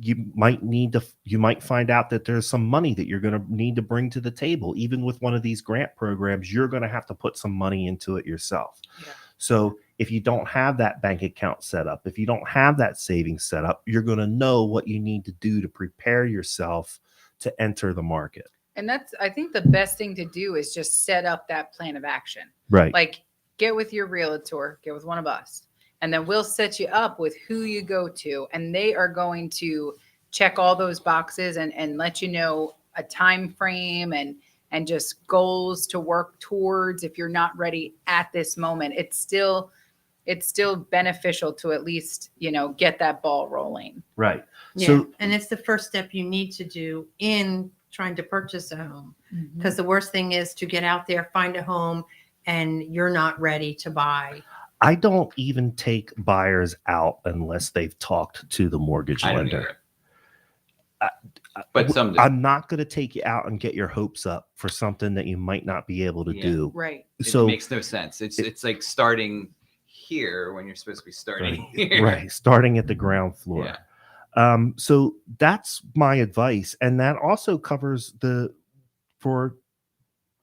You might find out that there's some money that you're going to need to bring to the table. Even with one of these grant programs, you're going to have to put some money into it yourself. Yeah. So if you don't have that bank account set up, if you don't have that savings set up, you're going to know what you need to do to prepare yourself to enter the market. And that's, I think the best thing to do is just set up that plan of action. Right. Like, get with your realtor, get with one of us, and then we'll set you up with who you go to, and they are going to check all those boxes and let you know a time frame and just goals to work towards. If you're not ready at this moment, it's still beneficial to at least, get that ball rolling. Right. Yeah. So, and it's the first step you need to do in trying to purchase a home, because the worst thing is to get out there, find a home, and you're not ready to buy. I don't even take buyers out unless they've talked to the mortgage lender. But some do. I'm not going to take you out and get your hopes up for something that you might not be able to do. Right. So it makes no sense. It's like starting here when you're supposed to be starting here. Right. Starting at the ground floor. Yeah. So that's my advice. And that also covers for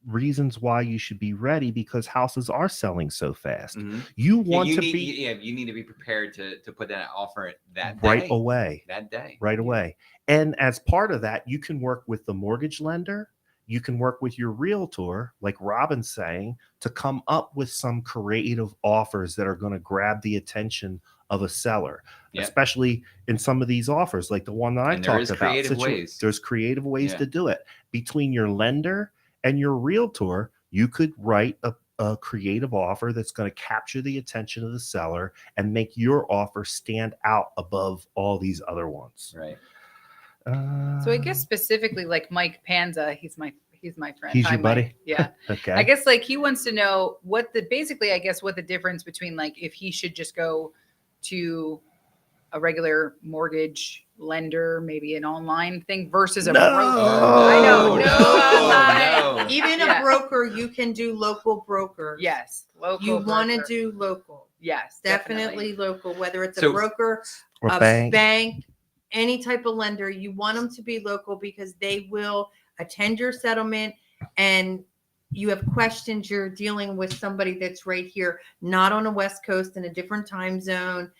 reasons why you should be ready, because houses are selling so fast. Mm-hmm. You need to be prepared to put that offer that day. Right away. That day. Right away. And as part of that, you can work with the mortgage lender. You can work with your realtor, like Robin's saying, to come up with some creative offers that are going to grab the attention of a seller, especially in some of these offers, like the one that I talked about. There's creative ways to do it. Between your lender and your realtor, you could write a creative offer that's going to capture the attention of the seller and make your offer stand out above all these other ones. Right. So I guess specifically, like Mike Panza, he's my friend. He's your buddy? Mike. Yeah. Okay. I guess like he wants to know what the difference between, like, if he should just go to a regular mortgage lender, maybe an online thing, versus a broker. I know. No. Even a broker, you can do local broker. Yes. Local. You want to broker. do local. Yes. Definitely local, whether it's a broker, or a bank, any type of lender. You want them to be local because they will attend your settlement, and you have questions. You're dealing with somebody that's right here, not on a West Coast in a different time zone.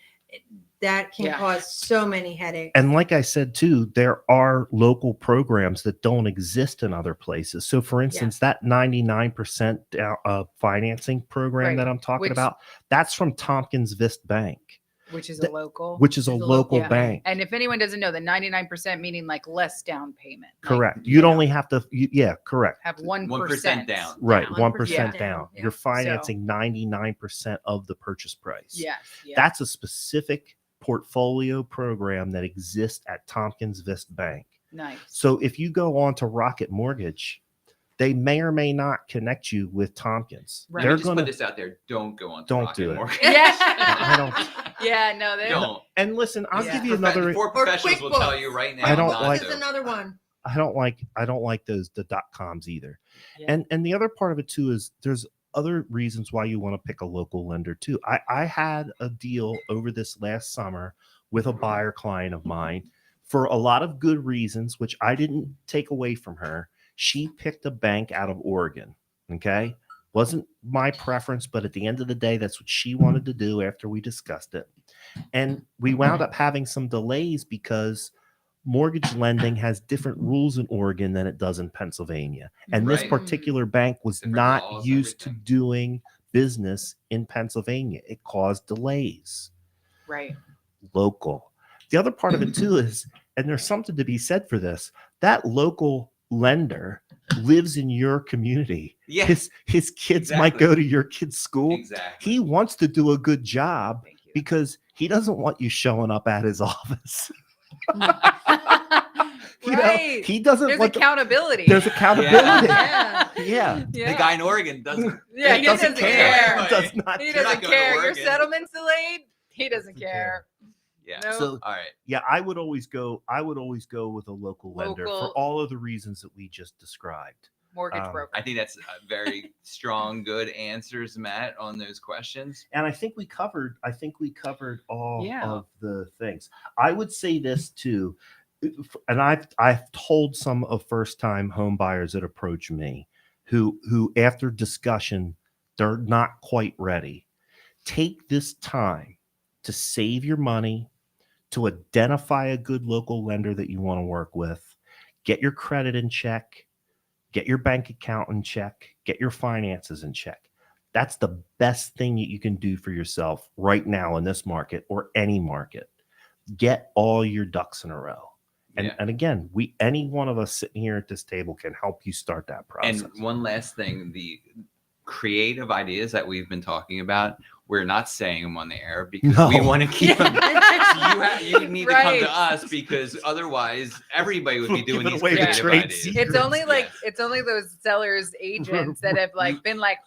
That can cause so many headaches. And like I said, too, there are local programs that don't exist in other places. So, for instance, that 99% financing program that I'm talking about, that's from Tompkins Vist Bank. Which is a local. Which is a local bank. And if anyone doesn't know, the 99% meaning like less down payment. Correct. You'd only have to, correct. Have 1% down. Right. 1% 1% down. Yeah. You're financing 99% of the purchase price. Yes. That's a specific portfolio program that exists at Tompkins Vist Bank. Nice. So if you go on to Rocket Mortgage, they may or may not connect you with Tompkins. Right. They're going to put this out there. Don't go on to don't Rocket do it. Mortgage. Yeah. I don't. Yeah, no, they don't. And listen, I'll give you another. Four professionals will tell you right now. I don't like. This is another one. I don't like the .coms either. Yeah. And the other part of it too is there's other reasons why you want to pick a local lender too. I had a deal over this last summer with a buyer client of mine for a lot of good reasons, which I didn't take away from her. She picked a bank out of Oregon. Okay. Wasn't my preference, but at the end of the day, that's what she wanted to do after we discussed it. And we wound up having some delays because mortgage lending has different rules in Oregon than it does in Pennsylvania. And this Right. particular bank was Different not laws, used to everything. doing business in Pennsylvania. It caused delays. Right. Local. The other part of it too is, and there's something to be said for this, that local lender lives in your community. Yeah. His kids might Exactly. go to your kid's school. Exactly. He wants to do a good job Thank you. because he doesn't want you showing up at his office. You know, Right. he doesn't There's want to- accountability. there's accountability. Yeah. Yeah. Yeah. The guy in Oregon doesn't. Yeah, He he doesn't doesn't care. care. Right. Does not He care. not doesn't going to care. Your Oregon. settlement's delayed. He doesn't Doesn't care. Yeah. No. So All right. yeah, I would always go with a local lender for Local- all of the reasons that we just described. Mortgage broker. I think that's very strong, good answers, Matt, on those questions. And I think we covered all Yeah. of the things. I would say this too, and I've told some of first-time home buyers that approach me who after discussion they're not quite ready. Take this time to save your money, to identify a good local lender that you want to work with, get your credit in check, get your bank account in check, get your finances in check. That's the best thing that you can do for yourself right now in this market or any market. Get all your ducks in a row. And, Yeah. and again, any one of us sitting here at this table can help you start that process. And one last thing, the creative ideas that we've been talking about, we're not saying them on the air because we No. want to keep them. You need to come Right. to us because otherwise everybody would be doing Giving these away the creative trade ideas. secret. It's only like Yeah. it's only those sellers agents that have like been like,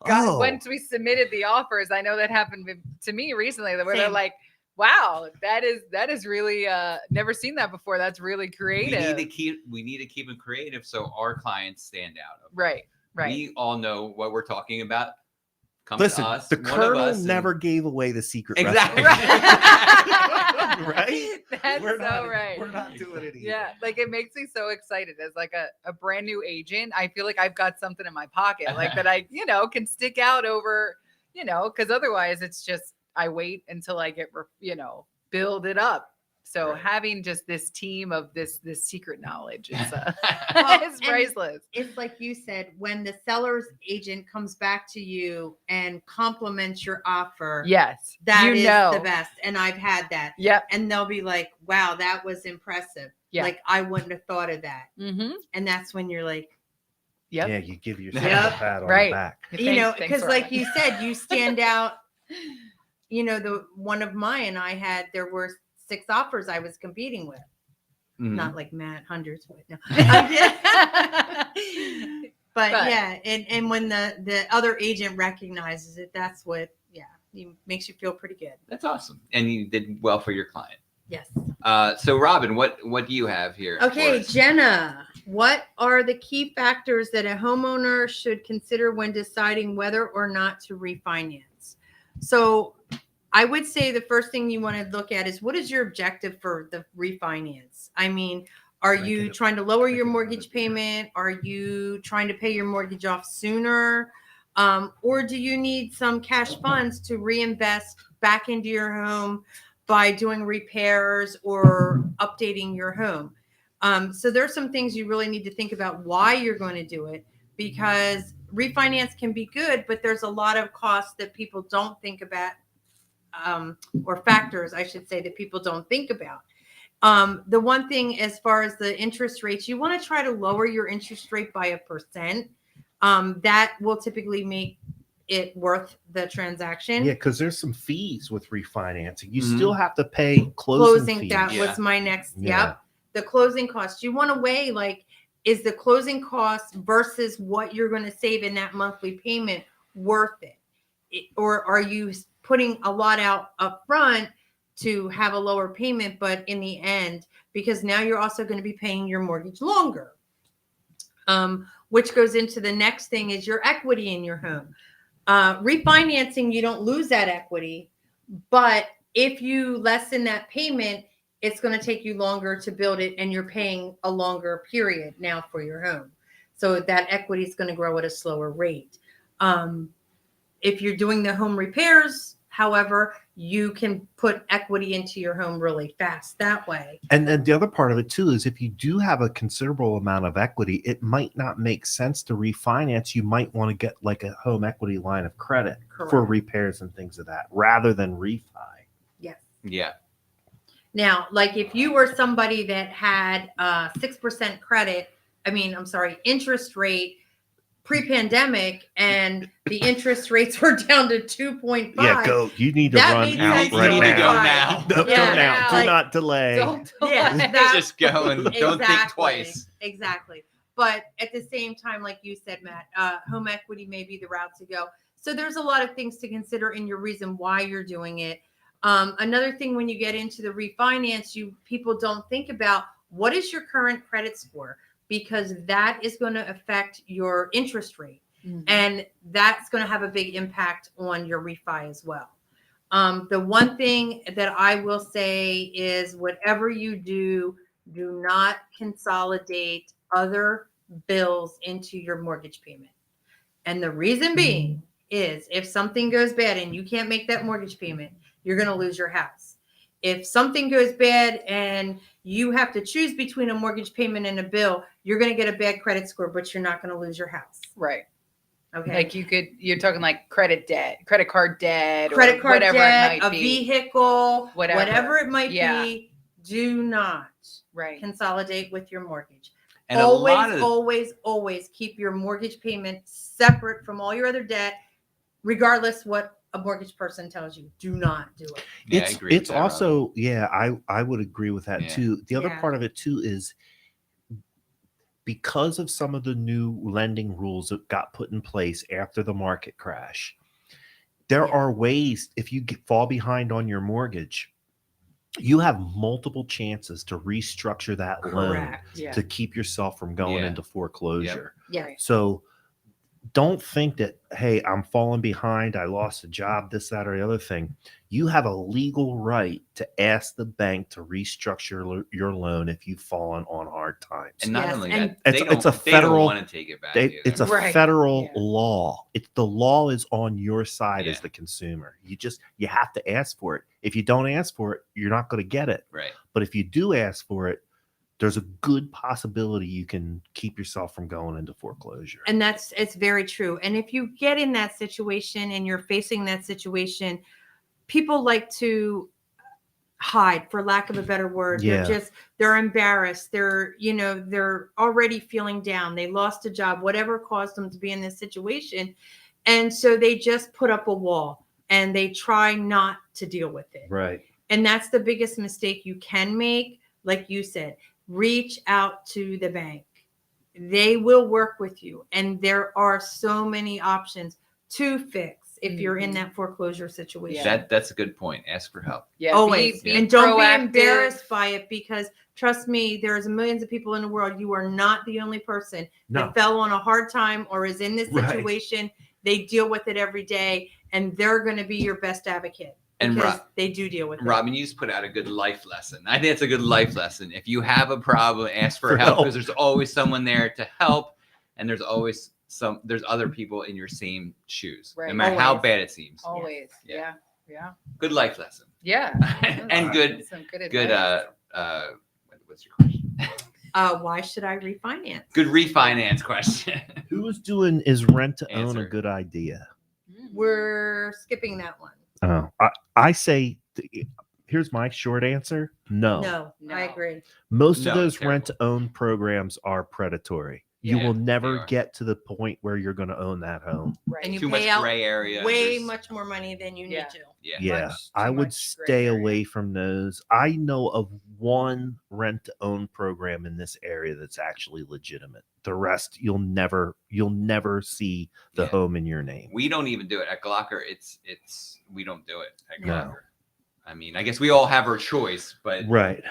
God, Oh. once we submitted the offers, I know that happened to me recently where they're Same. like, wow, that is really never seen that before. That's really creative. We need to keep them creative so our clients stand out. Right. We all know what we're talking about. Come Listen, to us. the one of Colonel us, and- never gave away the secret Exactly. recipe. Right? That's We're so not, right. We're not doing it either. Yeah, like it makes me so excited as like a brand new agent. I feel like I've got something in my pocket, like that I, can stick out over, because otherwise it's just I wait until I get, build it up. So Right. having just this team of this secret knowledge is Well, it's and priceless. It's like you said, when the seller's agent comes back to you and compliments your offer, Yes, that you is know. the best. And I've had that. Yep. And they'll be like, wow, that was impressive. Yeah. Like I wouldn't have thought of that. Mm-hmm. And that's when you're like, Yep. Yeah, you give yourself Yep. a pat on Right. the back. because like you said, you stand out. The one of mine I had, there were 6 offers I was competing with. Mhm. Not like Matt, hundreds, but no. Mm-hmm. But But- yeah, and when the other agent recognizes it, that's what makes you feel pretty good. That's awesome. And you did well for your client. Yes. So Robin, what do you have here? Okay, for us? Jenna, what are the key factors that a homeowner should consider when deciding whether or not to refinance? So I would say the first thing you want to look at is what is your objective for the refinance? I mean, are Make you it- trying to lower make your it mortgage another beer. payment? Are you trying to pay your mortgage off sooner? Or do you need some cash funds to reinvest back into your home by doing repairs or updating your home? So there's some things you really need to think about why you're going to do it, because refinance can be good, but there's a lot of costs that people don't think about, or factors, I should say, that people don't think about. The one thing as far as the interest rates, you want to try to lower your interest rate by 1%. That will typically make it worth the transaction. Yeah, because there's some fees with refinancing. You Mhm. still have to pay closing fees. That Yeah. was my next. Yeah. Yep. The closing costs. You want to weigh, like, is the closing cost versus what you're going to save in that monthly payment worth it? Or are you putting a lot out up front to have a lower payment, but in the end, because now you're also going to be paying your mortgage longer, which goes into the next thing is your equity in your home. Refinancing, you don't lose that equity, but if you lessen that payment, it's going to take you longer to build it, and you're paying a longer period now for your home. So that equity is going to grow at a slower rate. If you're doing the home repairs, However, you can put equity into your home really fast that way. And then the other part of it too is if you do have a considerable amount of equity, it might not make sense to refinance. You might want to get like a home equity line of credit for Correct. repairs and things of that rather than refi. Yes. Yeah. Now, like if you were somebody that had 6% interest rate pre-pandemic, and the interest rates were down to 2.5. Yeah, go. You need to That run made out sense right to You need to go now. now. Go Yeah, now. Do like- not delay. Don't Yeah, delay. that- Just go and don't think twice. Exactly. But at the same time, like you said, Matt, home equity may be the route to go. So there's a lot of things to consider in your reason why you're doing it. Another thing, when you get into the refinance, people don't think about what is your current credit score, because that is going to affect your interest rate. And that's going to have a big impact on your refi as well. The one thing that I will say is whatever you do not consolidate other bills into your mortgage payment. And the reason being is if something goes bad and you can't make that mortgage payment, you're going to lose your house. If something goes bad and you have to choose between a mortgage payment and a bill, you're going to get a bad credit score, but you're not going to lose your house. Right. Okay. Like you're talking like credit card debt, Credit or card whatever debt, it might a be. vehicle, Whatever. whatever it might Yeah. be, do not Right. consolidate with your mortgage. And a lot Always keep your mortgage payment separate from all your other debt, regardless what a mortgage person tells you. Do not do it. Yeah, I It's agree with it's that, Rob. also I would agree with that Yeah. too. The other Yeah. part of it too is because of some of the new lending rules that got put in place after the market crash. There Yeah. are ways, if you fall behind on your mortgage, you have multiple chances to restructure that loan Correct. Yeah. to keep yourself from going Yeah. into foreclosure. Yes. So don't think that, hey, I'm falling behind, I lost a job, this, that, or the other thing. You have a legal right to ask the bank to restructure your loan if you've fallen on hard times. And not Yes, only and that, it's they don't, a they don't federal- want to take it back. It's a either. Right. federal Yeah. law. It's the law is on your side Yeah. as the consumer. You have to ask for it. If you don't ask for it, you're not going to get it. Right. But if you do ask for it, there's a good possibility you can keep yourself from going into foreclosure. And it's very true. And if you get in that situation and you're facing that situation, people like to hide, for lack of a better word. Yeah. They're embarrassed. They're already feeling down. They lost a job, whatever caused them to be in this situation. And so they just put up a wall and they try not to deal with it. Right. And that's the biggest mistake you can make. Like you said, reach out to the bank. They will work with you. And there are so many options to fix if you're in that foreclosure situation. That's a good point. Ask for help. Yeah. Always. Be And don't proactive. be embarrassed by it, because trust me, there's millions of people in the world. You are not the only person No. that fell on a hard time or is in this Right. situation. They deal with it every day, and they're going to be your best advocate. And because they do deal with it. Robin, you just put out a good life lesson. I think it's a good life lesson. If you have a problem, ask for For help, help. because there's always someone there to help, and there's always there's other people in your same shoes, no Right. matter how Always. bad it seems. Always. Yeah. Yeah. Good life lesson. Yeah. And good Some good good advice. what's your question? Why should I refinance? Good refinance question. Who is doing is rent to own Answer. a good idea? We're skipping that one. Oh, I say, here's my short answer. No. No, I No. agree. Most No, of those terrible. rent to own programs are predatory. You Yeah, will they never are. get to the point where you're going to own that home. Right. And you Too pay much out gray area. way There's- much more money than you Yeah. need to. Yeah. Yeah, Much- I too would much gray stay area. away from those. I know of one rent to own program in this area that's actually legitimate. The rest, you'll never see the Yeah. home in your name. We don't even do it at Glocker. We don't do it at No. Glocker. I mean, I guess we all have our choice, but Right.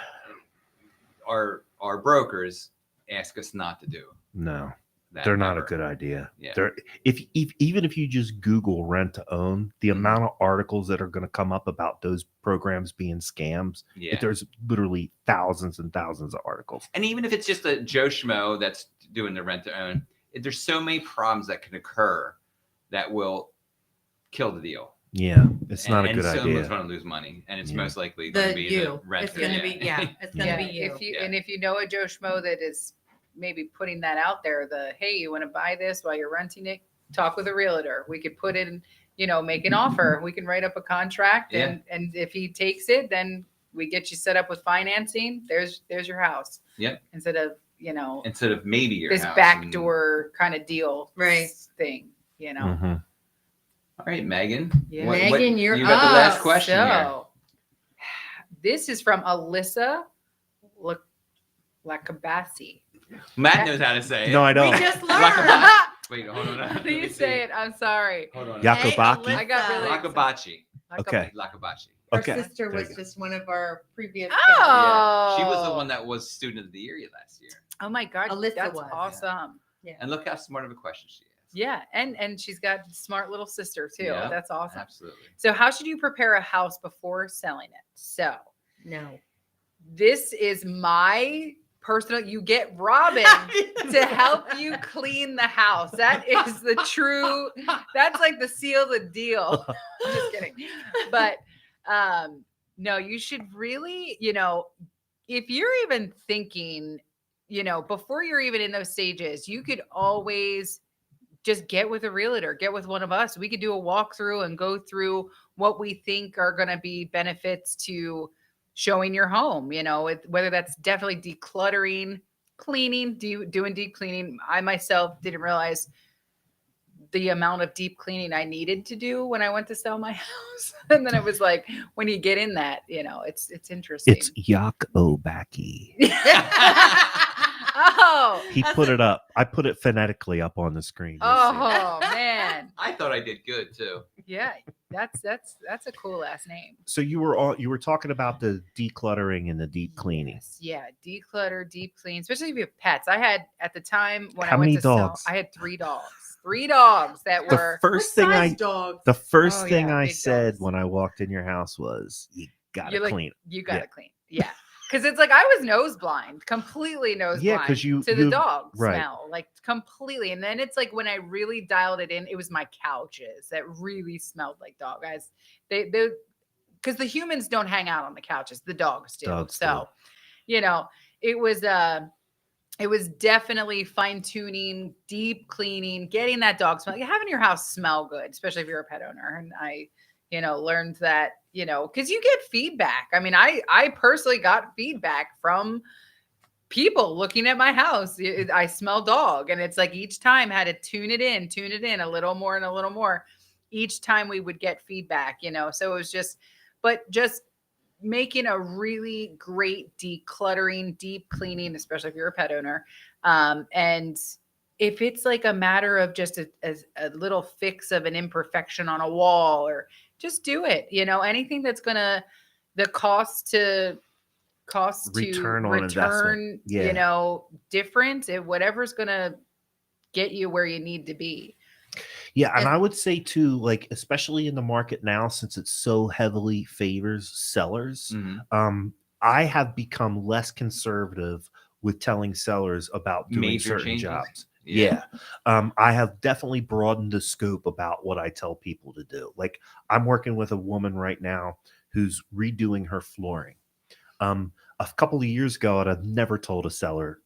our brokers ask us not to do No, that. they're not a ever. good idea. Yeah. They're even if you just Google rent to own, the Mhm. amount of articles that are going to come up about those programs being scams, Yeah. there's literally thousands and thousands of articles. And even if it's just a Joe Schmo that's doing the rent to own, there's so many problems that can occur that will kill the deal. Yeah. It's not a good someone's idea. going to lose money, and it's Yeah. most likely going to be the It's renter. going to be, it's going to be you. If you Yeah. and if you know a Joe Schmo that is maybe putting that out there, hey, you want to buy this while you're renting it? Talk with a realtor. We could put in, make an offer. We can write up a contract, and if he takes it, then we get you set up with financing. There's your house. Yep. Instead of maybe your this house backdoor kind of deal Right. thing. Mhm. All right, Megan. Yeah. Megan, you're you got the last up. question here. So, this is from Alyssa Lakabasi. Matt knows how to say it. No, I We don't. just Lakabachi. learned. Wait, hold on. Let Please me say see. it. I'm sorry. Hold on. Yakobaki. I got really Lakabachi. Okay. Lakabachi. Her Okay. sister There was you go. just one of our previous Oh. guests. Yeah. She was the one that was student of the year last year. Oh my God, Alyssa that's was. awesome. And look how smart of a question she asked. Yeah, and she's got a smart little sister too. Yeah. That's awesome. Absolutely. So, how should you prepare a house before selling it? So, No. this is my personal. You get Robin to help you clean the house. That is the true. That's like the seal of the deal. Just kidding. But no, you should really, if you're even thinking, before you're even in those stages, you could always just get with a realtor, get with one of us. We could do a walkthrough and go through what we think are going to be benefits to showing your home, whether that's definitely decluttering, cleaning, doing deep cleaning. I myself didn't realize the amount of deep cleaning I needed to do when I went to sell my house. And then it was like, when you get in that, it's interesting. It's Yakobaki. Oh, He put it up. I put it phonetically up on the screen. You'll see. oh man. I thought I did good too. Yeah, that's a cool last name. So you were talking about the decluttering and the deep cleaning. Yes, yeah, declutter, deep clean, especially if you have pets. I had at the time when How I went many to dogs? sell, I had 3 dogs. 3 dogs that The were first thing I dog. the first Oh, thing yeah, I big said dogs. when I walked in your house was, "You gotta You're like, clean it." you gotta Yeah. clean. Yeah. Because it's like I was nose blind, completely nose Yeah, blind 'cause to the you- dog right. smell, like completely. And then it's like when I really dialed it in, it was my couches that really smelled like dog. Guys, they because the humans don't hang out on the couches, the dogs do. Dogs So, it was definitely fine tuning, deep cleaning, getting that dog smell, having your house smell good, especially if you're a pet owner. And I learned that, because you get feedback. I mean, I personally got feedback from people looking at my house. I smell dog. And it's like each time I had to tune it in a little more and a little more. Each time we would get feedback, so it was just making a really great decluttering, deep cleaning, especially if you're a pet owner. And if it's like a matter of just a little fix of an imperfection on a wall, or just do it, anything that's the cost to Return on investment. Yeah. Different, whatever's going to get you where you need to be. Yeah, and I would say too, like especially in the market now, since it so heavily favors sellers, Mhm. I have become less conservative with telling sellers about doing Major certain changes? jobs. Yeah. Yeah. I have definitely broadened the scope about what I tell people to do. Like I'm working with a woman right now who's redoing her flooring. A couple of years ago, I'd have never told a seller,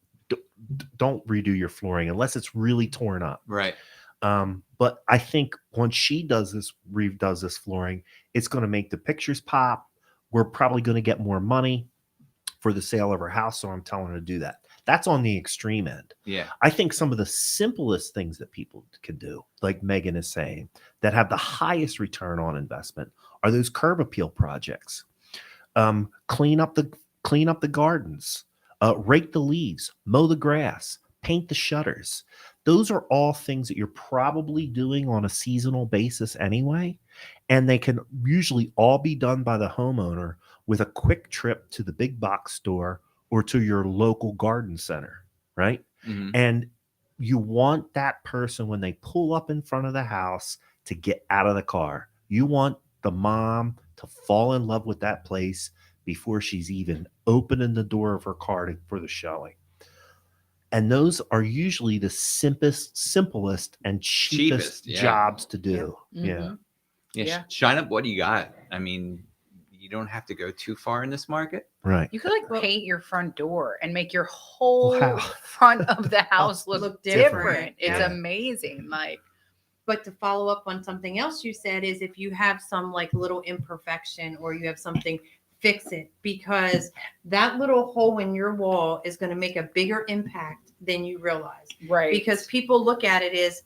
don't redo your flooring unless it's really torn up. Right. But I think once she redoes this flooring, it's going to make the pictures pop. We're probably going to get more money for the sale of her house. So I'm telling her to do that. That's on the extreme end. Yeah. I think some of the simplest things that people can do, like Megan is saying, that have the highest return on investment are those curb appeal projects. Clean up the gardens, rake the leaves, mow the grass, paint the shutters. Those are all things that you're probably doing on a seasonal basis anyway. And they can usually all be done by the homeowner with a quick trip to the big box store or to your local garden center, right? Mhm. And you want that person, when they pull up in front of the house, to get out of the car. You want the mom to fall in love with that place before she's even opening the door of her car for the showing. And those are usually the simplest and cheapest yeah. jobs to do. Mhm. Yeah. Yeah, Yeah. shine up what you got. I mean, you don't have to go too far in this market. Right. You could like paint your front door and make your whole Wow. front of the house look, Look different. different. It's Yeah. amazing. Like, But to follow up on something else you said is if you have some like little imperfection or you have something, fix it, because that little hole in your wall is going to make a bigger impact than you realize. right. Because people look at it as,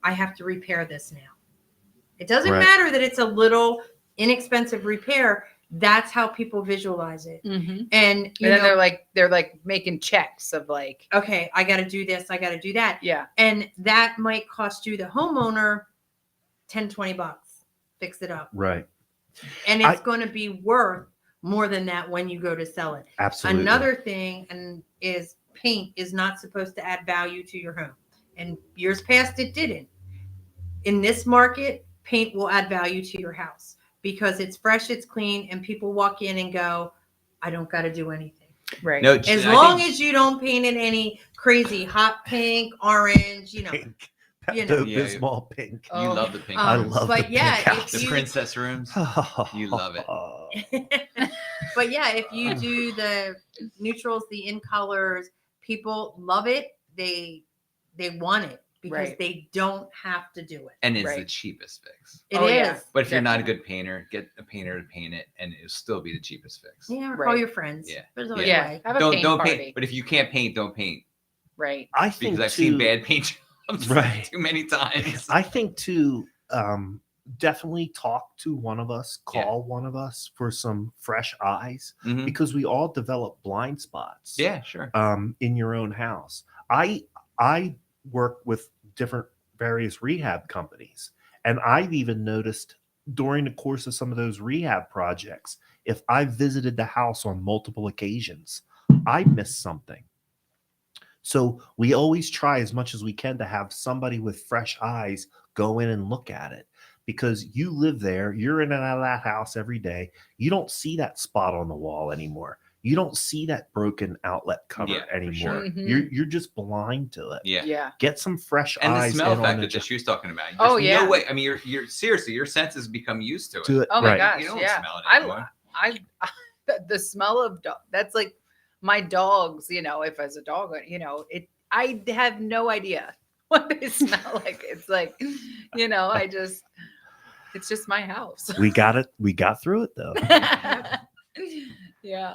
I have to repair this now. It doesn't Right. matter that it's a little inexpensive repair. That's how people visualize it. Mhm. And you And then know, they're like making checks of like, okay, I got to do this. I got to do that. yeah, And that might cost you, the homeowner, 10, 20 bucks. Fix it up. Right. And it's going to be worth more than that when you go to sell it. Absolutely. Another thing is paint is not supposed to add value to your home. And years past, it didn't. In this market, paint will add value to your house because it's fresh, it's clean, and people walk in and go, I don't got to do anything. right. No, As I long think- as you don't paint it any crazy hot pink, orange, Pink. You know. The small pink. you love the pink. I rooms. love but the yeah, pink if house. the you, princess rooms. You love it. but yeah, if you do the neutrals, the in colors, people love it. They want it because Right. they don't have to do it. And it's the Right. cheapest fix. It is. Oh, yeah. But if you're not a Definitely. good painter, get a painter to paint it, and it'll still be the cheapest fix. Yeah, or Right. call your friends. Yeah. There's always Yeah. a way. Have a Don't paint don't party. paint. But if you can't paint, don't paint Right. I think because I've too, seen bad paint jobs Right. too many times. I think too, definitely talk to one of us, call one of us for some fresh eyes Mhm. because we all develop blind spots. Yeah, sure. In your own house. I work with different various rehab companies, and I've even noticed during the course of some of those rehab projects, if I visited the house on multiple occasions, I missed something. So we always try as much as we can to have somebody with fresh eyes go in and look at it because you live there, you're in and out of that house every day. You don't see that spot on the wall anymore. You don't see that broken outlet cover Yeah, for anymore. sure. Mhm. You're just blind to it. Yeah. Yeah. Get some fresh And the eyes smell in on factor the that she was talking about. Oh, There's yeah. No way. I mean, you're seriously, your senses become used to it. to it. Oh my right. gosh. You don't Yeah. smell it I anymore. the smell of that's like my dogs, if as a dog, I have no idea what they smell like. It's like, it's just my house. We got it. We got through it though. Yeah.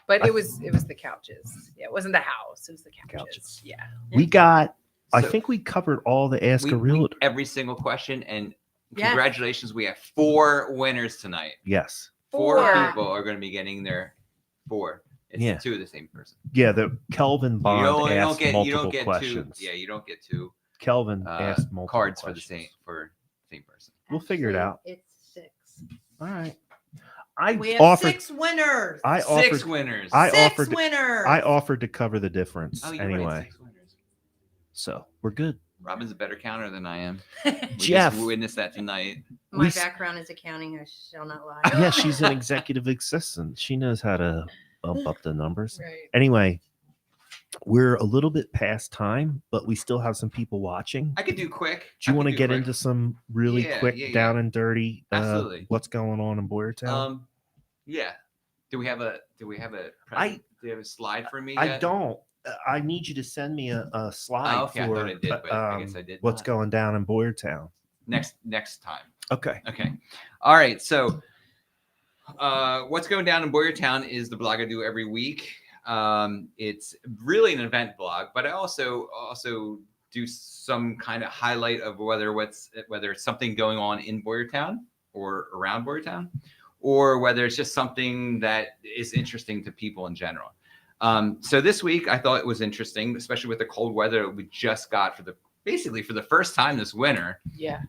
But it was the couches. Yeah, it wasn't the house. It was the couches. Couches. Yeah. We got. I So- think we covered all the Ask a we, Realtor. every single question, and Yes. congratulations, we have 4 winners tonight. Yes. 4 4. people are going to be getting their 4. It's Yeah. 2 of the same person. Yeah. The Kelvin Bond You don't asked get multiple 2. questions. Yeah, you don't get 2 Kelvin asked multiple cards questions. for the same person. We'll figure it out. It's 6. All right. I We have offered. 6 winners. I 6 offered. winners. I 6 offered. winners. I offered to cover the difference oh, you're right, anyway. 6 winners. So we're good. Robin's a better counter than I am. We Jeff. just witnessed that tonight. My we s- background is accounting. I shall not lie. Yeah, she's an executive assistant. She knows how to bump up the numbers. Right. Anyway, we're a little bit past time, but we still have some people watching. I could do quick. Do you want to get quick. into some really Yeah, quick, yeah. down and dirty? Absolutely. What's going on in Bordertown? Yeah. Do we have a I- do we have a slide for me? I yet? don't. I need you to send me a slide Oh, okay. I for thought I did, but I guess I did. what's not. going down in Bordertown. next time. Okay. Okay. All right. So, what's going down in Bordertown is the blog I do every week. It's really an event blog, but I also do some kind of highlight of whether it's something going on in Bordertown or around Bordertown, or whether it's just something that is interesting to people in general. So this week I thought it was interesting, especially with the cold weather we just got for the first time this winter. Yeah.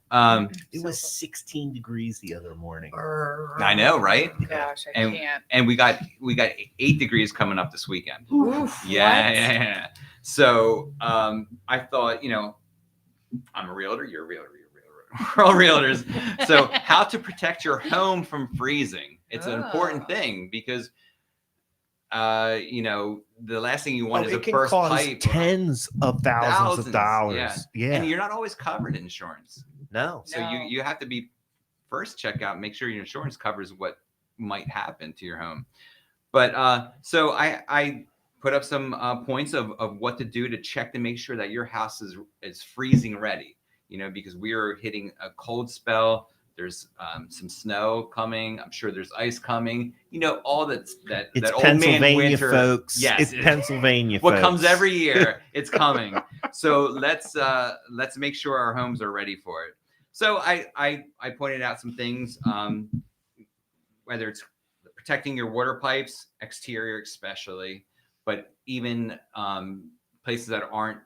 It was 16 degrees the other morning. I know, right? Gosh, I And- can't. And we got 8 degrees coming up this weekend. Oof, Yeah. So I thought, I'm a realtor, you're a realtor, we're all realtors. So how to protect your home from freezing. It's an important Oh. thing because the last thing you want is a it can burst cost pipe. tens of thousands of dollars. Yeah. And you're not always covered in insurance. No. So No. you have to be first checkout, make sure your insurance covers what might happen to your home. But so I put up some points of what to do to check to make sure that your house is freezing ready. Because we are hitting a cold spell. There's some snow coming. I'm sure there's ice coming. All It's that old man Pennsylvania, winter, folks. Yes, It's Pennsylvania, what folks. comes every year. It's coming. So let's make sure our homes are ready for it. So I pointed out some things, whether it's protecting your water pipes, exterior especially, but even places that aren't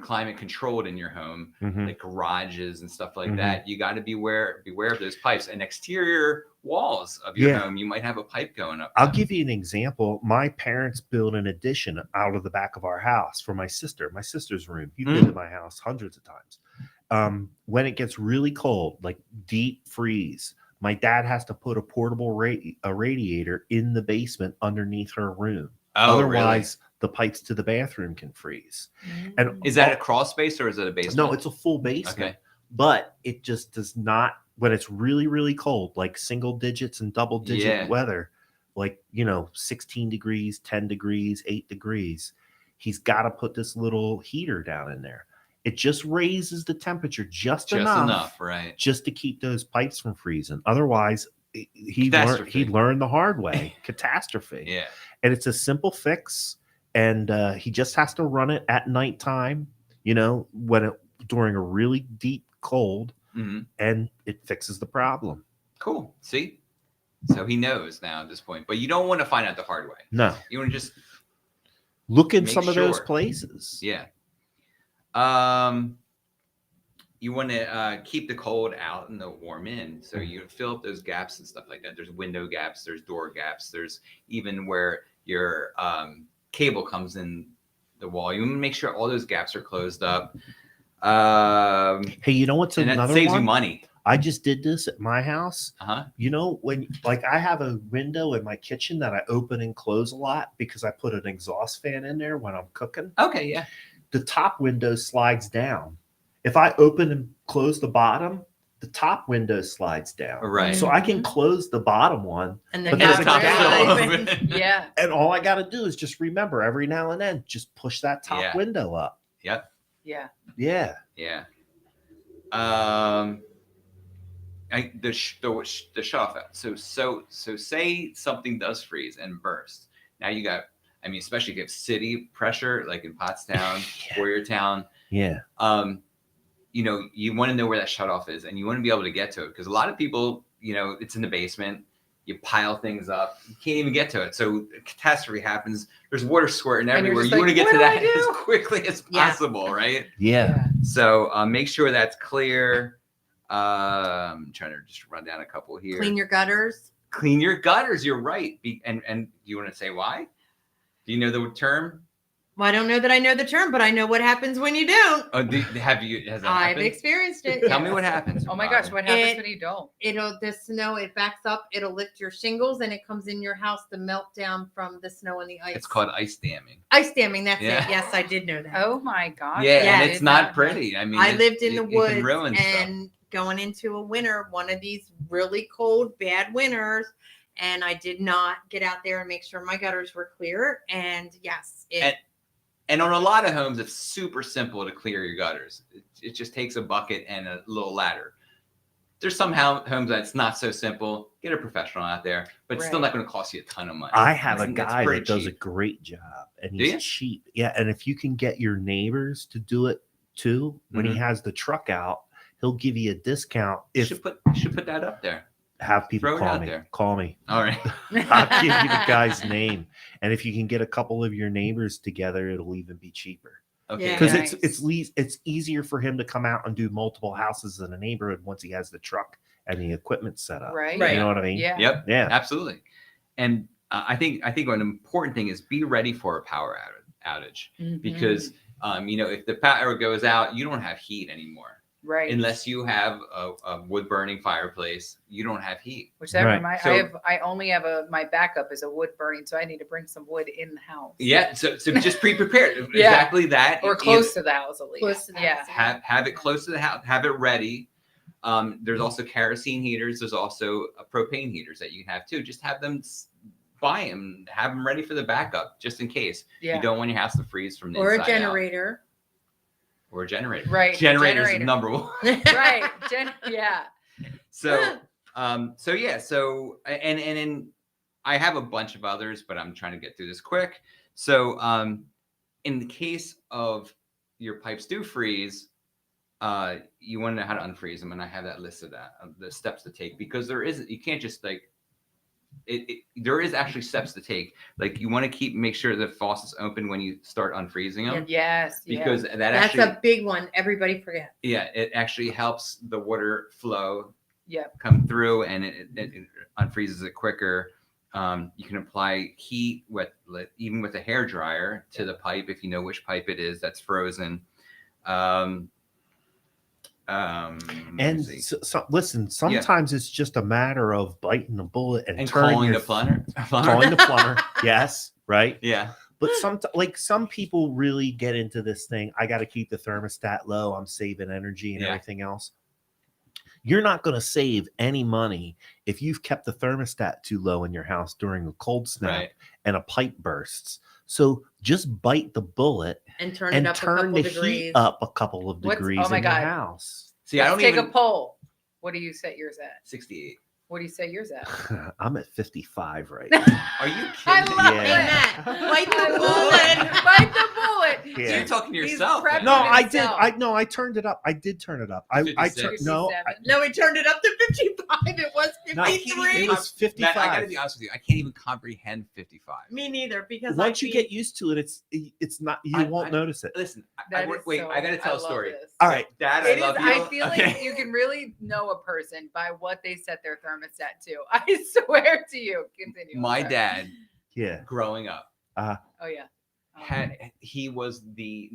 climate controlled in your home, like garages and stuff like that. You got to beware of those pipes and exterior walls of your home. You might have a pipe going up. I'll give you an example. My parents built an addition out of the back of our house for my sister's room. You've been to my house hundreds of times. When it gets really cold, like deep freeze, my dad has to put a portable radiator in the basement underneath her room. Otherwise, the pipes to the bathroom can freeze. And is that a crawl space or is it a basement? No, it's a full basement. Okay. But it just does not, when it's really, really cold, like single digits and double digit weather, like, 16 degrees, 10 degrees, 8 degrees, he's got to put this little heater down in there. It just raises the temperature just enough, right? Just to keep those pipes from freezing. Otherwise, he learned the hard way. Catastrophe. Yeah. And it's a simple fix. And he just has to run it at nighttime, during a really deep cold, and it fixes the problem. Cool. See? So he knows now at this point. But you don't want to find out the hard way. No. You want to just look in some of those places. Yeah. You want to keep the cold out and the warm in. So you fill up those gaps and stuff like that. There's window gaps. There's door gaps. There's even where your cable comes in the wall. You want to make sure all those gaps are closed up. Hey, you know what's and another that saves one? you money. I just did this at my house. When I have a window in my kitchen that I open and close a lot because I put an exhaust fan in there when I'm cooking. Okay, yeah. The top window slides down. If I open and close the bottom, the top window slides down. Right. So I can close the bottom one. And but then there's a top gap. still open. Yeah. And all I got to do is just remember every now and then, just push that top window up. Yep. Yeah. Yeah. Yeah. The shut off. So say something does freeze and burst. Now you got, especially if you have city pressure, like in Pottstown, Boyertown. Yeah. You want to know where that shut off is and you want to be able to get to it because a lot of people, it's in the basement. You pile things up, you can't even get to it. So a catastrophe happens. There's water squirting everywhere. You want to get to that as quickly as possible, right? Yeah. So make sure that's clear. I'm trying to just run down a couple here. Clean your gutters. Clean your gutters. You're right. And you want to say why? Do you know the term? Well, I don't know that I know the term, but I know what happens when you don't. Oh, has that I've happened? experienced it. Tell me what happens. Oh my gosh, what happens when you don't? The snow, it backs up, it'll lift your shingles and it comes in your house, the meltdown from the snow and the ice. It's called ice damming. Ice damming, that's Yeah. it. Yes, I did know that. Oh my gosh. Yeah, I and it's not pretty. I lived in the it can woods ruin and going into a winter, one of these really cold, bad winters, and I did not get out there and make sure my gutters were clear. And yes, And on a lot of homes, it's super simple to clear your gutters. It just takes a bucket and a little ladder. There's some homes that's not so simple. Get a professional out there, but it's still not going to cost you a ton of money. I have a It's guy pretty that does a cheap. great job and Do you? he's cheap. Yeah. And if you can get your neighbors to do it too, when he has the truck out, he'll give you a discount. You If should put that up there. have people throw it call out me, there. call me. All right. I'll give you the guy's name. And if you can get a couple of your neighbors together, it'll even be cheaper. Okay. Yeah. Because Nice. it's easier for him to come out and do multiple houses in a neighborhood once he has the truck and the equipment set up. Right. You know what I mean? Yeah. Yep. Yeah. Absolutely. And I think an important thing is be ready for a power outage because if the power goes out, you don't have heat anymore. Right. Unless you have a wood burning fireplace, you don't have heat. Which that Right. I only have my backup is a wood burning, so I need to bring some wood in the house. Yeah. So just be prepared. Yeah. Exactly that. Or close to the house at least. Close to the Yeah. house. Have it close to the house. Have it ready. There's also kerosene heaters. There's also propane heaters that you can have too. Just have them buy them, have them ready for the backup, just in case Yeah. you don't want your house to freeze from the Or a inside out. generator. Or a generator. Right. Generators Generator. number one. Right. Yeah. So, and I have a bunch of others, but I'm trying to get through this quick. So, in the case of your pipes do freeze, you want to know how to unfreeze them, and I have that listed of the steps to take, because you can't just like there is actually steps to take. Like you want to make sure the faucet's open when you start unfreezing them. Yes. Because That's a big one. Everybody forgets. Yeah, it actually helps the water flow Yep. come through, and it unfreezes it quicker. You can apply heat even with a hair dryer to the pipe if you know which pipe it is that's frozen. And listen, sometimes it's just a matter of biting the bullet and calling the plumber. Calling the plumber. Yes, right. Yeah. But some people really get into this thing. I got to keep the thermostat low. I'm saving energy and everything else. You're not going to save any money if you've kept the thermostat too low in your house during a cold snap and a pipe bursts. So just bite the bullet and turn and it up turn a couple the degrees. heat up a couple of degrees in your house. See, Let's take a poll. What do you set yours at? 68. What do you say yours at? I'm at 55 right now. Are you kidding? I love Yeah. it. Bite the bullet. Bite the bullet. Yeah. So you're talking to He's yourself. prepping No, I himself. did. I turned it up. I did turn it up. I 56. no, 57? No, it turned it up to 55. It was no, 53. it was 55. Matt, I gotta be honest with you. I can't even comprehend 55. Me neither, because Once you get used to it, it's not. You won't notice it. Listen, That I is gotta tell a love story. this. All right, Dad, It I love is. you. I feel like you can really know a person by what they set their thermostat to. I swear to you. Continue. My Sorry. dad, Yeah. growing up, Oh yeah. he was the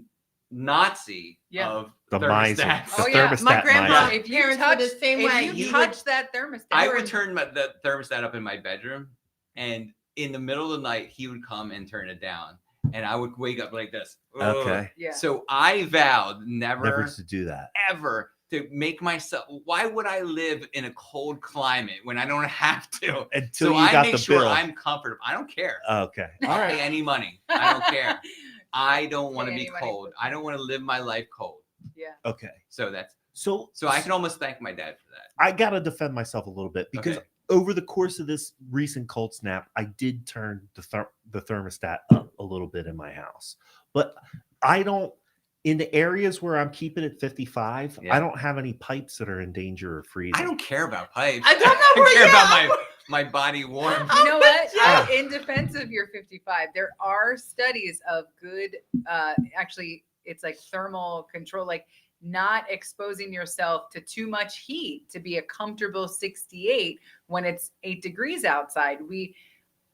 Nazi of The miser. thermostats. The Oh, yeah. thermostat My grandma- miser. If you Parents were touch the same way. If you He touch that thermostat, I would turn the thermostat up in my bedroom, and in the middle of the night, he would come and turn it down, and I would wake up like this. Ugh. Okay. Yeah. So I vowed Never to do that. ever to make myself. Why would I live in a cold climate when I don't have to? Until So you I got make the sure bill. I'm comfortable. I don't care. Okay. All right, any money. I don't care. I don't want to Pay be any money cold. for- I don't want to live my life cold. Yeah. Okay. So that's So I can almost thank my dad for that. I got to defend myself a little bit because Okay. over the course of this recent cold snap, I did turn the thermostat up a little bit in my house. But I don't, in the areas where I'm keeping it 55, Yeah. I don't have any pipes that are in danger of freezing. I don't care about pipes. I don't know where care you about are. my body warm. You know what? Yeah. In defense of your 55, there are studies of good, actually, it's like thermal control, like not exposing yourself to too much heat to be a comfortable 68 when it's 8 degrees outside.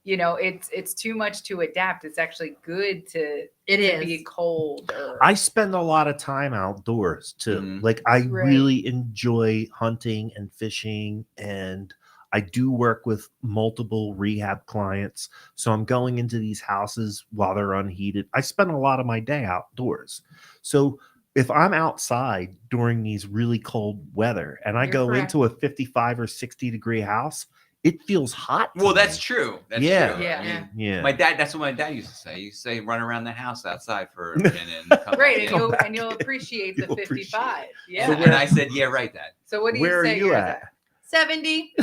It's too much to adapt. It's actually good to be cold. I spend a lot of time outdoors too. Mhm. Like I Right. really enjoy hunting and fishing, and I do work with multiple rehab clients. So I'm going into these houses while they're unheated. I spend a lot of my day outdoors. So if I'm outside during these really cold weather and I You're go correct. into a 55 or 60 degree house, it feels hot. to Well, that's me. true. That's Yeah. true. Yeah. I mean, Yeah. my dad. That's what my dad used to say. He used to say, "Run around the house outside for a minute." And come Right, back and in." you'll appreciate the You'll 55. Yeah. So when I said, "Yeah, right, Dad." So what do you Where are say you yours at? 70.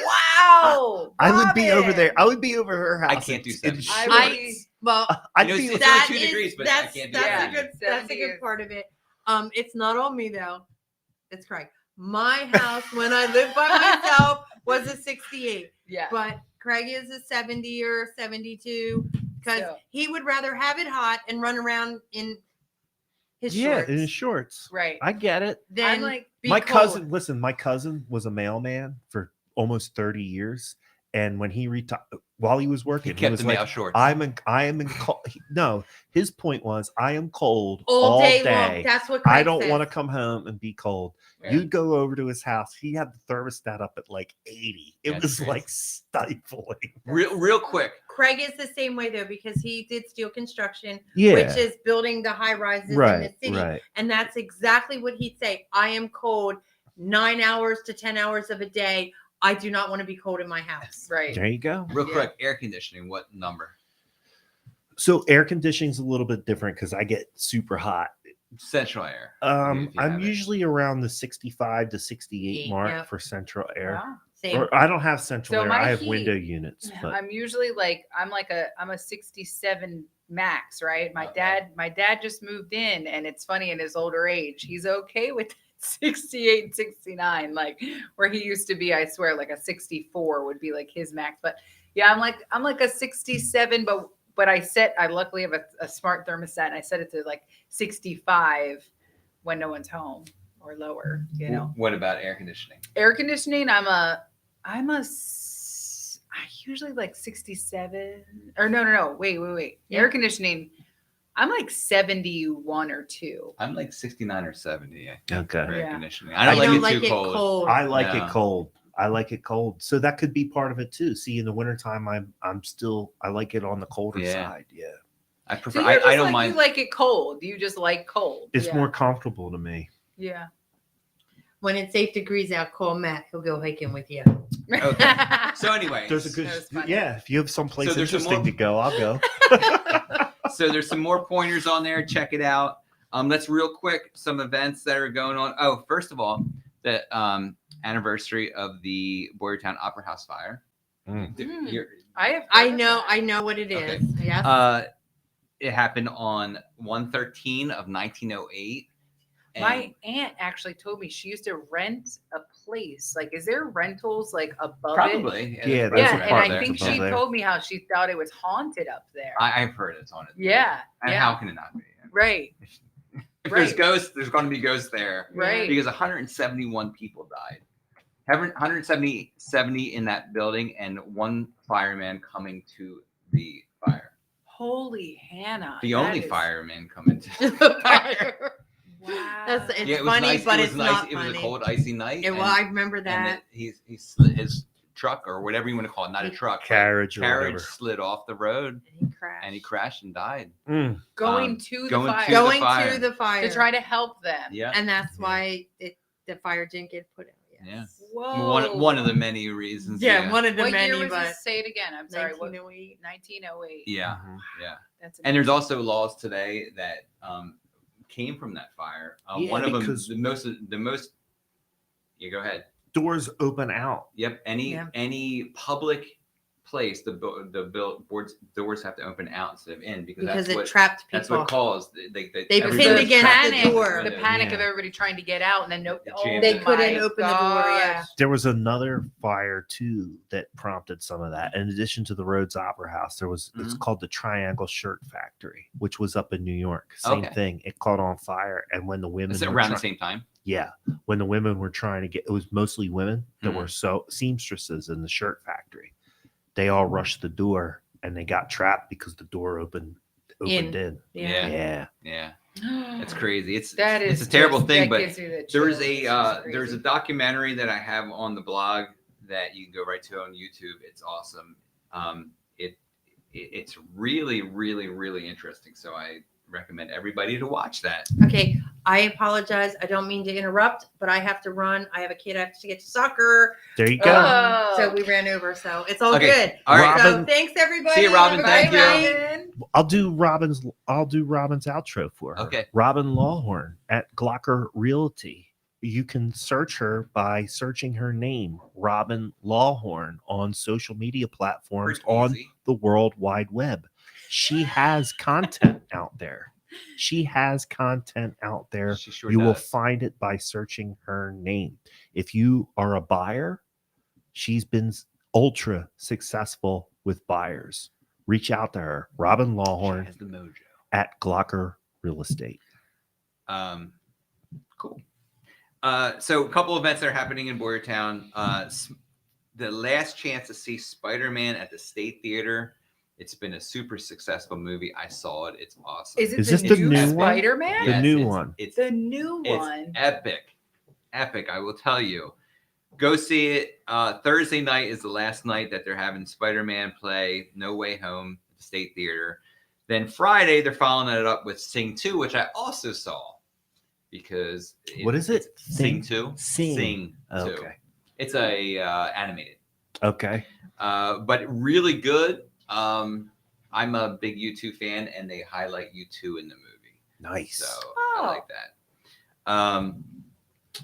Wow. I would be over Robin. there. I would be over her house. I can't do in 70. shorts. Well, I'd You know, be it's that only 2 is- degrees, but I that's can't do that's that. a good that's a 70 good is- part of it. It's not on me though. It's Craig. My house when I lived by myself was a 68, Yeah. but Craig is a 70 or 72 because So- he would rather have it hot and run around in his Yeah, shorts in his shorts. Right. I get it. than I'm like, be My cold. cousin, listen, my cousin was a mailman for almost 30 years. And when he retired, while he was He working, he, kept was the like, mail shorts. I am in cold. No, his point was, I am cold all day long. day. That's what Craig I don't says. want to come home and be cold. Yeah. You'd go over to his house. He had the thermostat up at like 80. It That's was crazy. like stifling. real quick. Craig is the same way though because he did steel construction, Yeah. which is building the high rises in the Right. city. Right. And that's exactly what he'd say. I am cold. 9 hours to 10 hours of a day. I do not want to be cold in my house. Right. There you go. Real Yeah. quick, air conditioning. What number? So air conditioning is a little bit different because I get super hot. Central air. if you I'm have it. usually around the 65 to 68 Eight, mark yep. for central air. Wow. Same. Or I don't have central So air. my I have heat- window units, but I'm usually I'm a 67 max, right? Okay. My dad just moved in, and it's funny, in his older age, he's okay with 68, 69, like where he used to be. I swear, like a 64 would be like his max. But yeah, I'm like a 67, but I luckily have a smart thermostat, and I set it to like 65 when no one's home or lower. You know, What about air conditioning? air conditioning, I usually like 67 or no. Wait. Yeah. Air conditioning, I'm like 71 or 2. I'm like 69 or 70. I think, Okay. for air Yeah. conditioning. I I don't don't like like it too cold. I like Yeah. it cold. I like it cold. So that could be part of it too. See, in the wintertime, I like it on the colder Yeah. side. Yeah. I So prefer. you're I just don't like, mind. you like it cold. You just like cold. It's Yeah. more comfortable to me. Yeah. When it's 8 degrees out, call Matt. He'll go hiking with you. Okay. So anyway, There's a good, That was funny. yeah. If you have someplace So there's some interesting more- to go, I'll go. so there's some more pointers on there. Check it out. Let's real quick some events that are going on. Oh, first of all, the anniversary of the Bordertown Opera House fire. Mm. You're- I have. I heard of know. that. I know what it is. Okay. Yes. It happened on 1/13 of 1908. And My aunt actually told me she used to rent a place. Like, is there rentals like above it? probably. Yeah, there's there's Yeah, a and part I there think above she there. told me how she thought it was haunted up there. I've heard it's on it. Yeah, And yeah. how can it not be? Right, If there's Right. ghosts, there's going to be ghosts there. right. Because 171 people died. 170 in that building, and one fireman coming to the fire. Holy Hannah. The that only is- fireman coming to the fire. Wow. That's it's Yeah, it was funny, nice. but it was it's nice. not It was funny. a cold, icy night. Well, I remember that. he slid his truck, or whatever you want to call it, not a truck, but Carriage or carriage whatever. slid off the road, And he crashed. and he crashed and died. Mm. going um, to the going fire to Going fire. to the fire to try to help them. Yeah. and that's why the fire didn't get put out. Yes. Whoa. One of the many reasons. Yeah, one of the What many, year was but this? Say it again. I'm sorry. What? 1908. 1908. Yeah, Mhm. yeah. That's And there's also laws today that came from that fire. Yeah, One of them, because- the most. You go ahead. Doors open out. Yep. Any public place, the boards doors have to open out instead of in, because Because that's it what trapped people. that's what caused They everybody- pinned against the panic, door. The panic of Yeah. everybody trying to get out, and then no, The oh jam. They my couldn't open the door. Yeah. gosh. There was another fire too that prompted some of that. In addition to the Rhodes Opera House, there was it's Mhm. called the Triangle Shirt Factory, which was up in New York. Same Okay. thing. It caught on fire, and when the women Is it were around the try- same time? yeah, when the women were trying to get, it was mostly women that Mhm. were seamstresses in the shirt factory. They all rushed the door, and they got trapped because the door opened in. Yeah. Yeah. Yeah. It's crazy. It's That is it's a terrible just- thing, that but gives you the there is chills. It's a just there's a crazy. documentary that I have on the blog that you can go right to on YouTube. It's awesome. It's really, really, really interesting. So I recommend everybody to watch that. Okay, I apologize. I don't mean to interrupt, but I have to run. I have a kid. I have to get to soccer. There you go. Oh. So we ran over. So it's all Okay. good. All right. So Robin- thanks everybody. See you, Robin. Have a Thank great you. night. Robin. I'll do Robin's outro for her. Okay. Robin Lawhorn at Glocker Realty. You can search her by searching her name, Robin Lawhorn, on social media platforms Pretty on easy. the World Wide Web. She has content out there. She has content out there. She sure You will does. find it by searching her name. If you are a buyer, she's been ultra successful with buyers. Reach out to her, Robin She Lawhorn has the mojo. at Glocker Real Estate. Cool. So a couple events that are happening in Bordertown. The last chance to see Spider-Man at the State Theater. It's been a super successful movie. I saw it. It's awesome. Is it Is the this the new new one? Spider-Man? The new it's- one. It's The new it's one. epic. Epic, I will tell you. Go see it. Thursday night is the last night that they're having Spider-Man play No Way Home at the State Theater. Then Friday, they're following it up with Sing 2, which I also saw. because What is it? it's Sing 2. Sing. Sing 2. Okay. It's a animated, Okay. but really good. I'm a big U2 fan, and they highlight U2 in the movie. Nice. So Oh. I like that.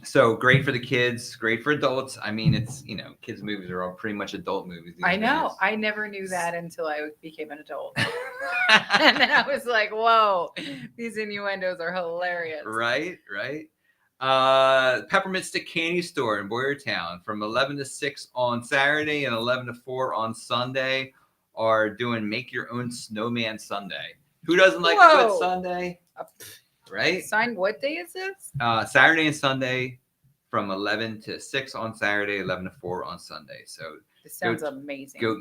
So great for the kids, great for adults. I mean, it's, kids movies are all pretty much adult movies. I know. Days. I never knew that until I became an adult. And then I was like, whoa, these innuendos are hilarious. Right. Peppermint Stick Candy Store in Bordertown from 11 to 6 on Saturday and 11 to 4 on Sunday are doing Make Your Own Snowman Sunday. Who doesn't like a good Whoa. Sunday? Right? Sign, what day is this? Saturday and Sunday from 11 to 6 on Saturday, 11 to 4 on Sunday. So This sounds amazing. go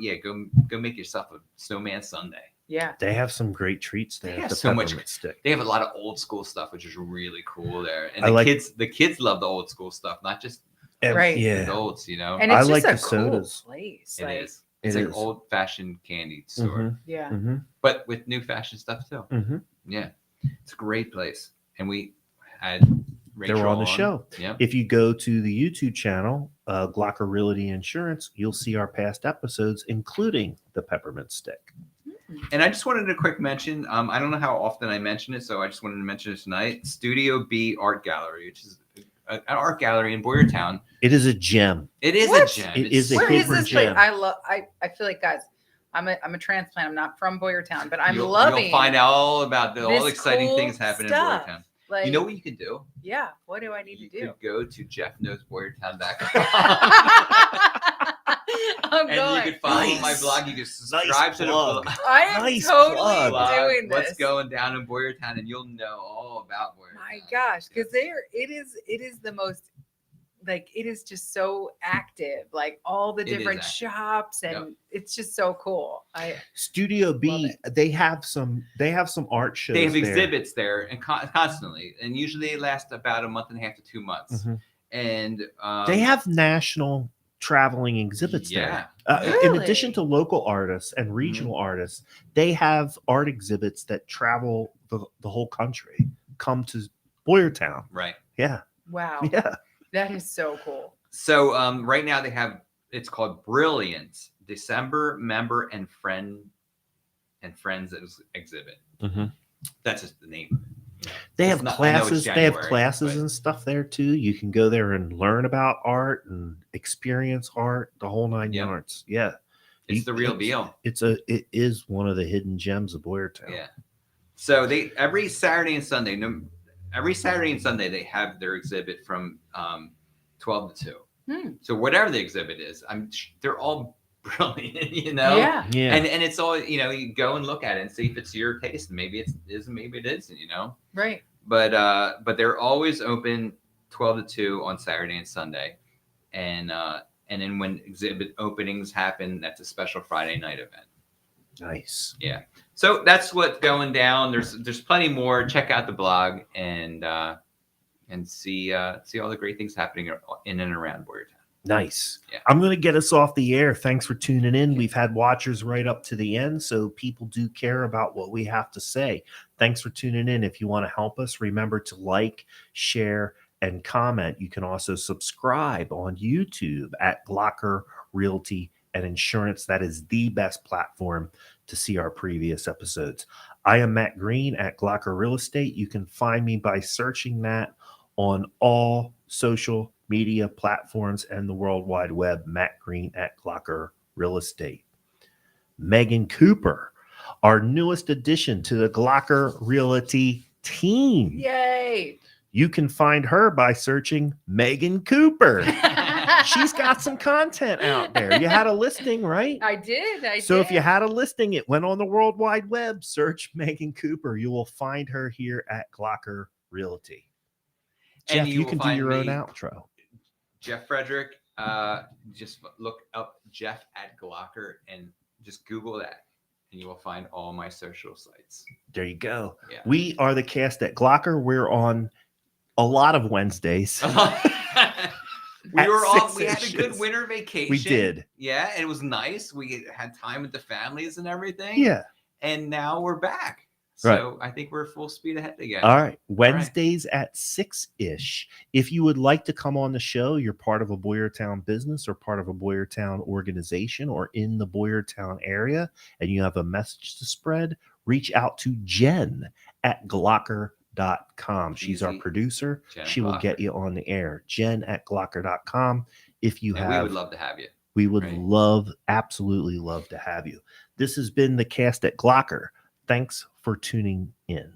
make yourself a Snowman Sunday. Yeah. They have some great treats there. They at have the so much- Peppermint Stick. They have a lot of old school stuff, which is really cool there. And I like- the kids love the old school stuff, not just Right. Yeah. adults, And I it's like just the a cool sodas. place. It like, is. It's It like is. old fashioned candy store, Yeah. Mm-hmm. but with new fashion stuff too. Mm-hmm. Yeah, it's a great place. And we had They Rachel were on the show. Yeah. If you go to the YouTube channel, Glocker Realty Insurance, you'll see our past episodes, including the Peppermint Stick. And I just wanted a quick mention. I don't know how often I mention it, so I just wanted to mention it tonight. Studio B Art Gallery, which is an art gallery in Boyertown. It is a gem. It is What? a gem. It is a Where is hidden this place? gem. I feel like, guys, I'm a transplant. I'm not from Boyertown, but I'm You'll loving. You'll find out all about all this exciting cool things happening stuff. in Boyertown. Like, You know what you can do? Yeah. What do I need to You do? could go to jeffknowsboyertown.com. I'm And going. you can follow Nice. my blog. You can subscribe Nice to the plug. blog. I am Nice totally plug. doing this. What's going down in Boyertown, and you'll know all about Boyertown. My gosh, because it is the most, like, it is just so active, like all the It is different active. shops, and Yep. it's just so cool. Studio B, they have some art shows. They have there. exhibits there and constantly, and usually they last about a month and a half to 2 months. Mhm. And They have national traveling exhibits Yeah. there. In addition Really? to local artists and regional artists, they have art exhibits that travel the whole country, come to Boyertown. right. Yeah. Wow, Yeah. that is so cool. So right now they have, it's called Brilliant December Member and Friends exhibit. Mhm. That's just the name. They It's have not- I know it's classes. They have January, classes but- and stuff there too. You can go there and learn about art and experience art, the whole nine Yep. yards. Yeah. It's the real deal. It is one of the hidden gems of Boyertown. Yeah. So every Saturday and Sunday they have their exhibit from 12 to 2. So whatever the exhibit is, they're all brilliant, Yeah, Yeah. And it's all, you go and look at it and see if it's your taste. Maybe it isn't, maybe it isn't, right. But they're always open 12 to 2 on Saturday and Sunday. And then when exhibit openings happen, that's a special Friday night event. Nice. Yeah. So that's what's going down. There's plenty more. Check out the blog and see all the great things happening in and around Bordertown. Nice. Yeah. I'm going to get us off the air. Thanks for tuning in. We've had watchers right up to the end, so people do care about what we have to say. Thanks for tuning in. If you want to help us, remember to like, share, and comment. You can also subscribe on YouTube at Glocker Realty and Insurance. That is the best platform to see our previous episodes. I am Matt Green at Glocker Real Estate. You can find me by searching that on all social media platforms and the World Wide Web. Matt Green at Glocker Real Estate. Megan Cooper, our newest addition to the Glocker Realty team. Yay. You can find her by searching Megan Cooper. She's got some content out there. You had a listing, right? I did. So if you had a listing, it went on the World Wide Web. Search Megan Cooper. You will find her here at Glocker Realty. And Jeff, you you will can do find your own me- outro. Jeff Frederick, just look up Jeff at Glocker and just Google that, and you will find all my social sites. There you go. Yeah. We are the Cast at Glocker. We're on a lot of Wednesdays. We At were off. 6 We had a good inches. winter vacation. We did. Yeah, it was nice. We had time with the families and everything. Yeah. And now we're back. So I think we're full speed ahead again. All right. Wednesdays at 6-ish. If you would like to come on the show, you're part of a Boyertown business or part of a Boyertown organization or in the Boyertown area, and you have a message to spread, reach out to Jen at Glocker.com. She's our Easy. producer. Jen She will get Glocker. you on the air. Jen at Glocker.com. If you And have, we would love to have you. we would right? absolutely love to have you. This has been the Cast at Glocker. Thanks for tuning in.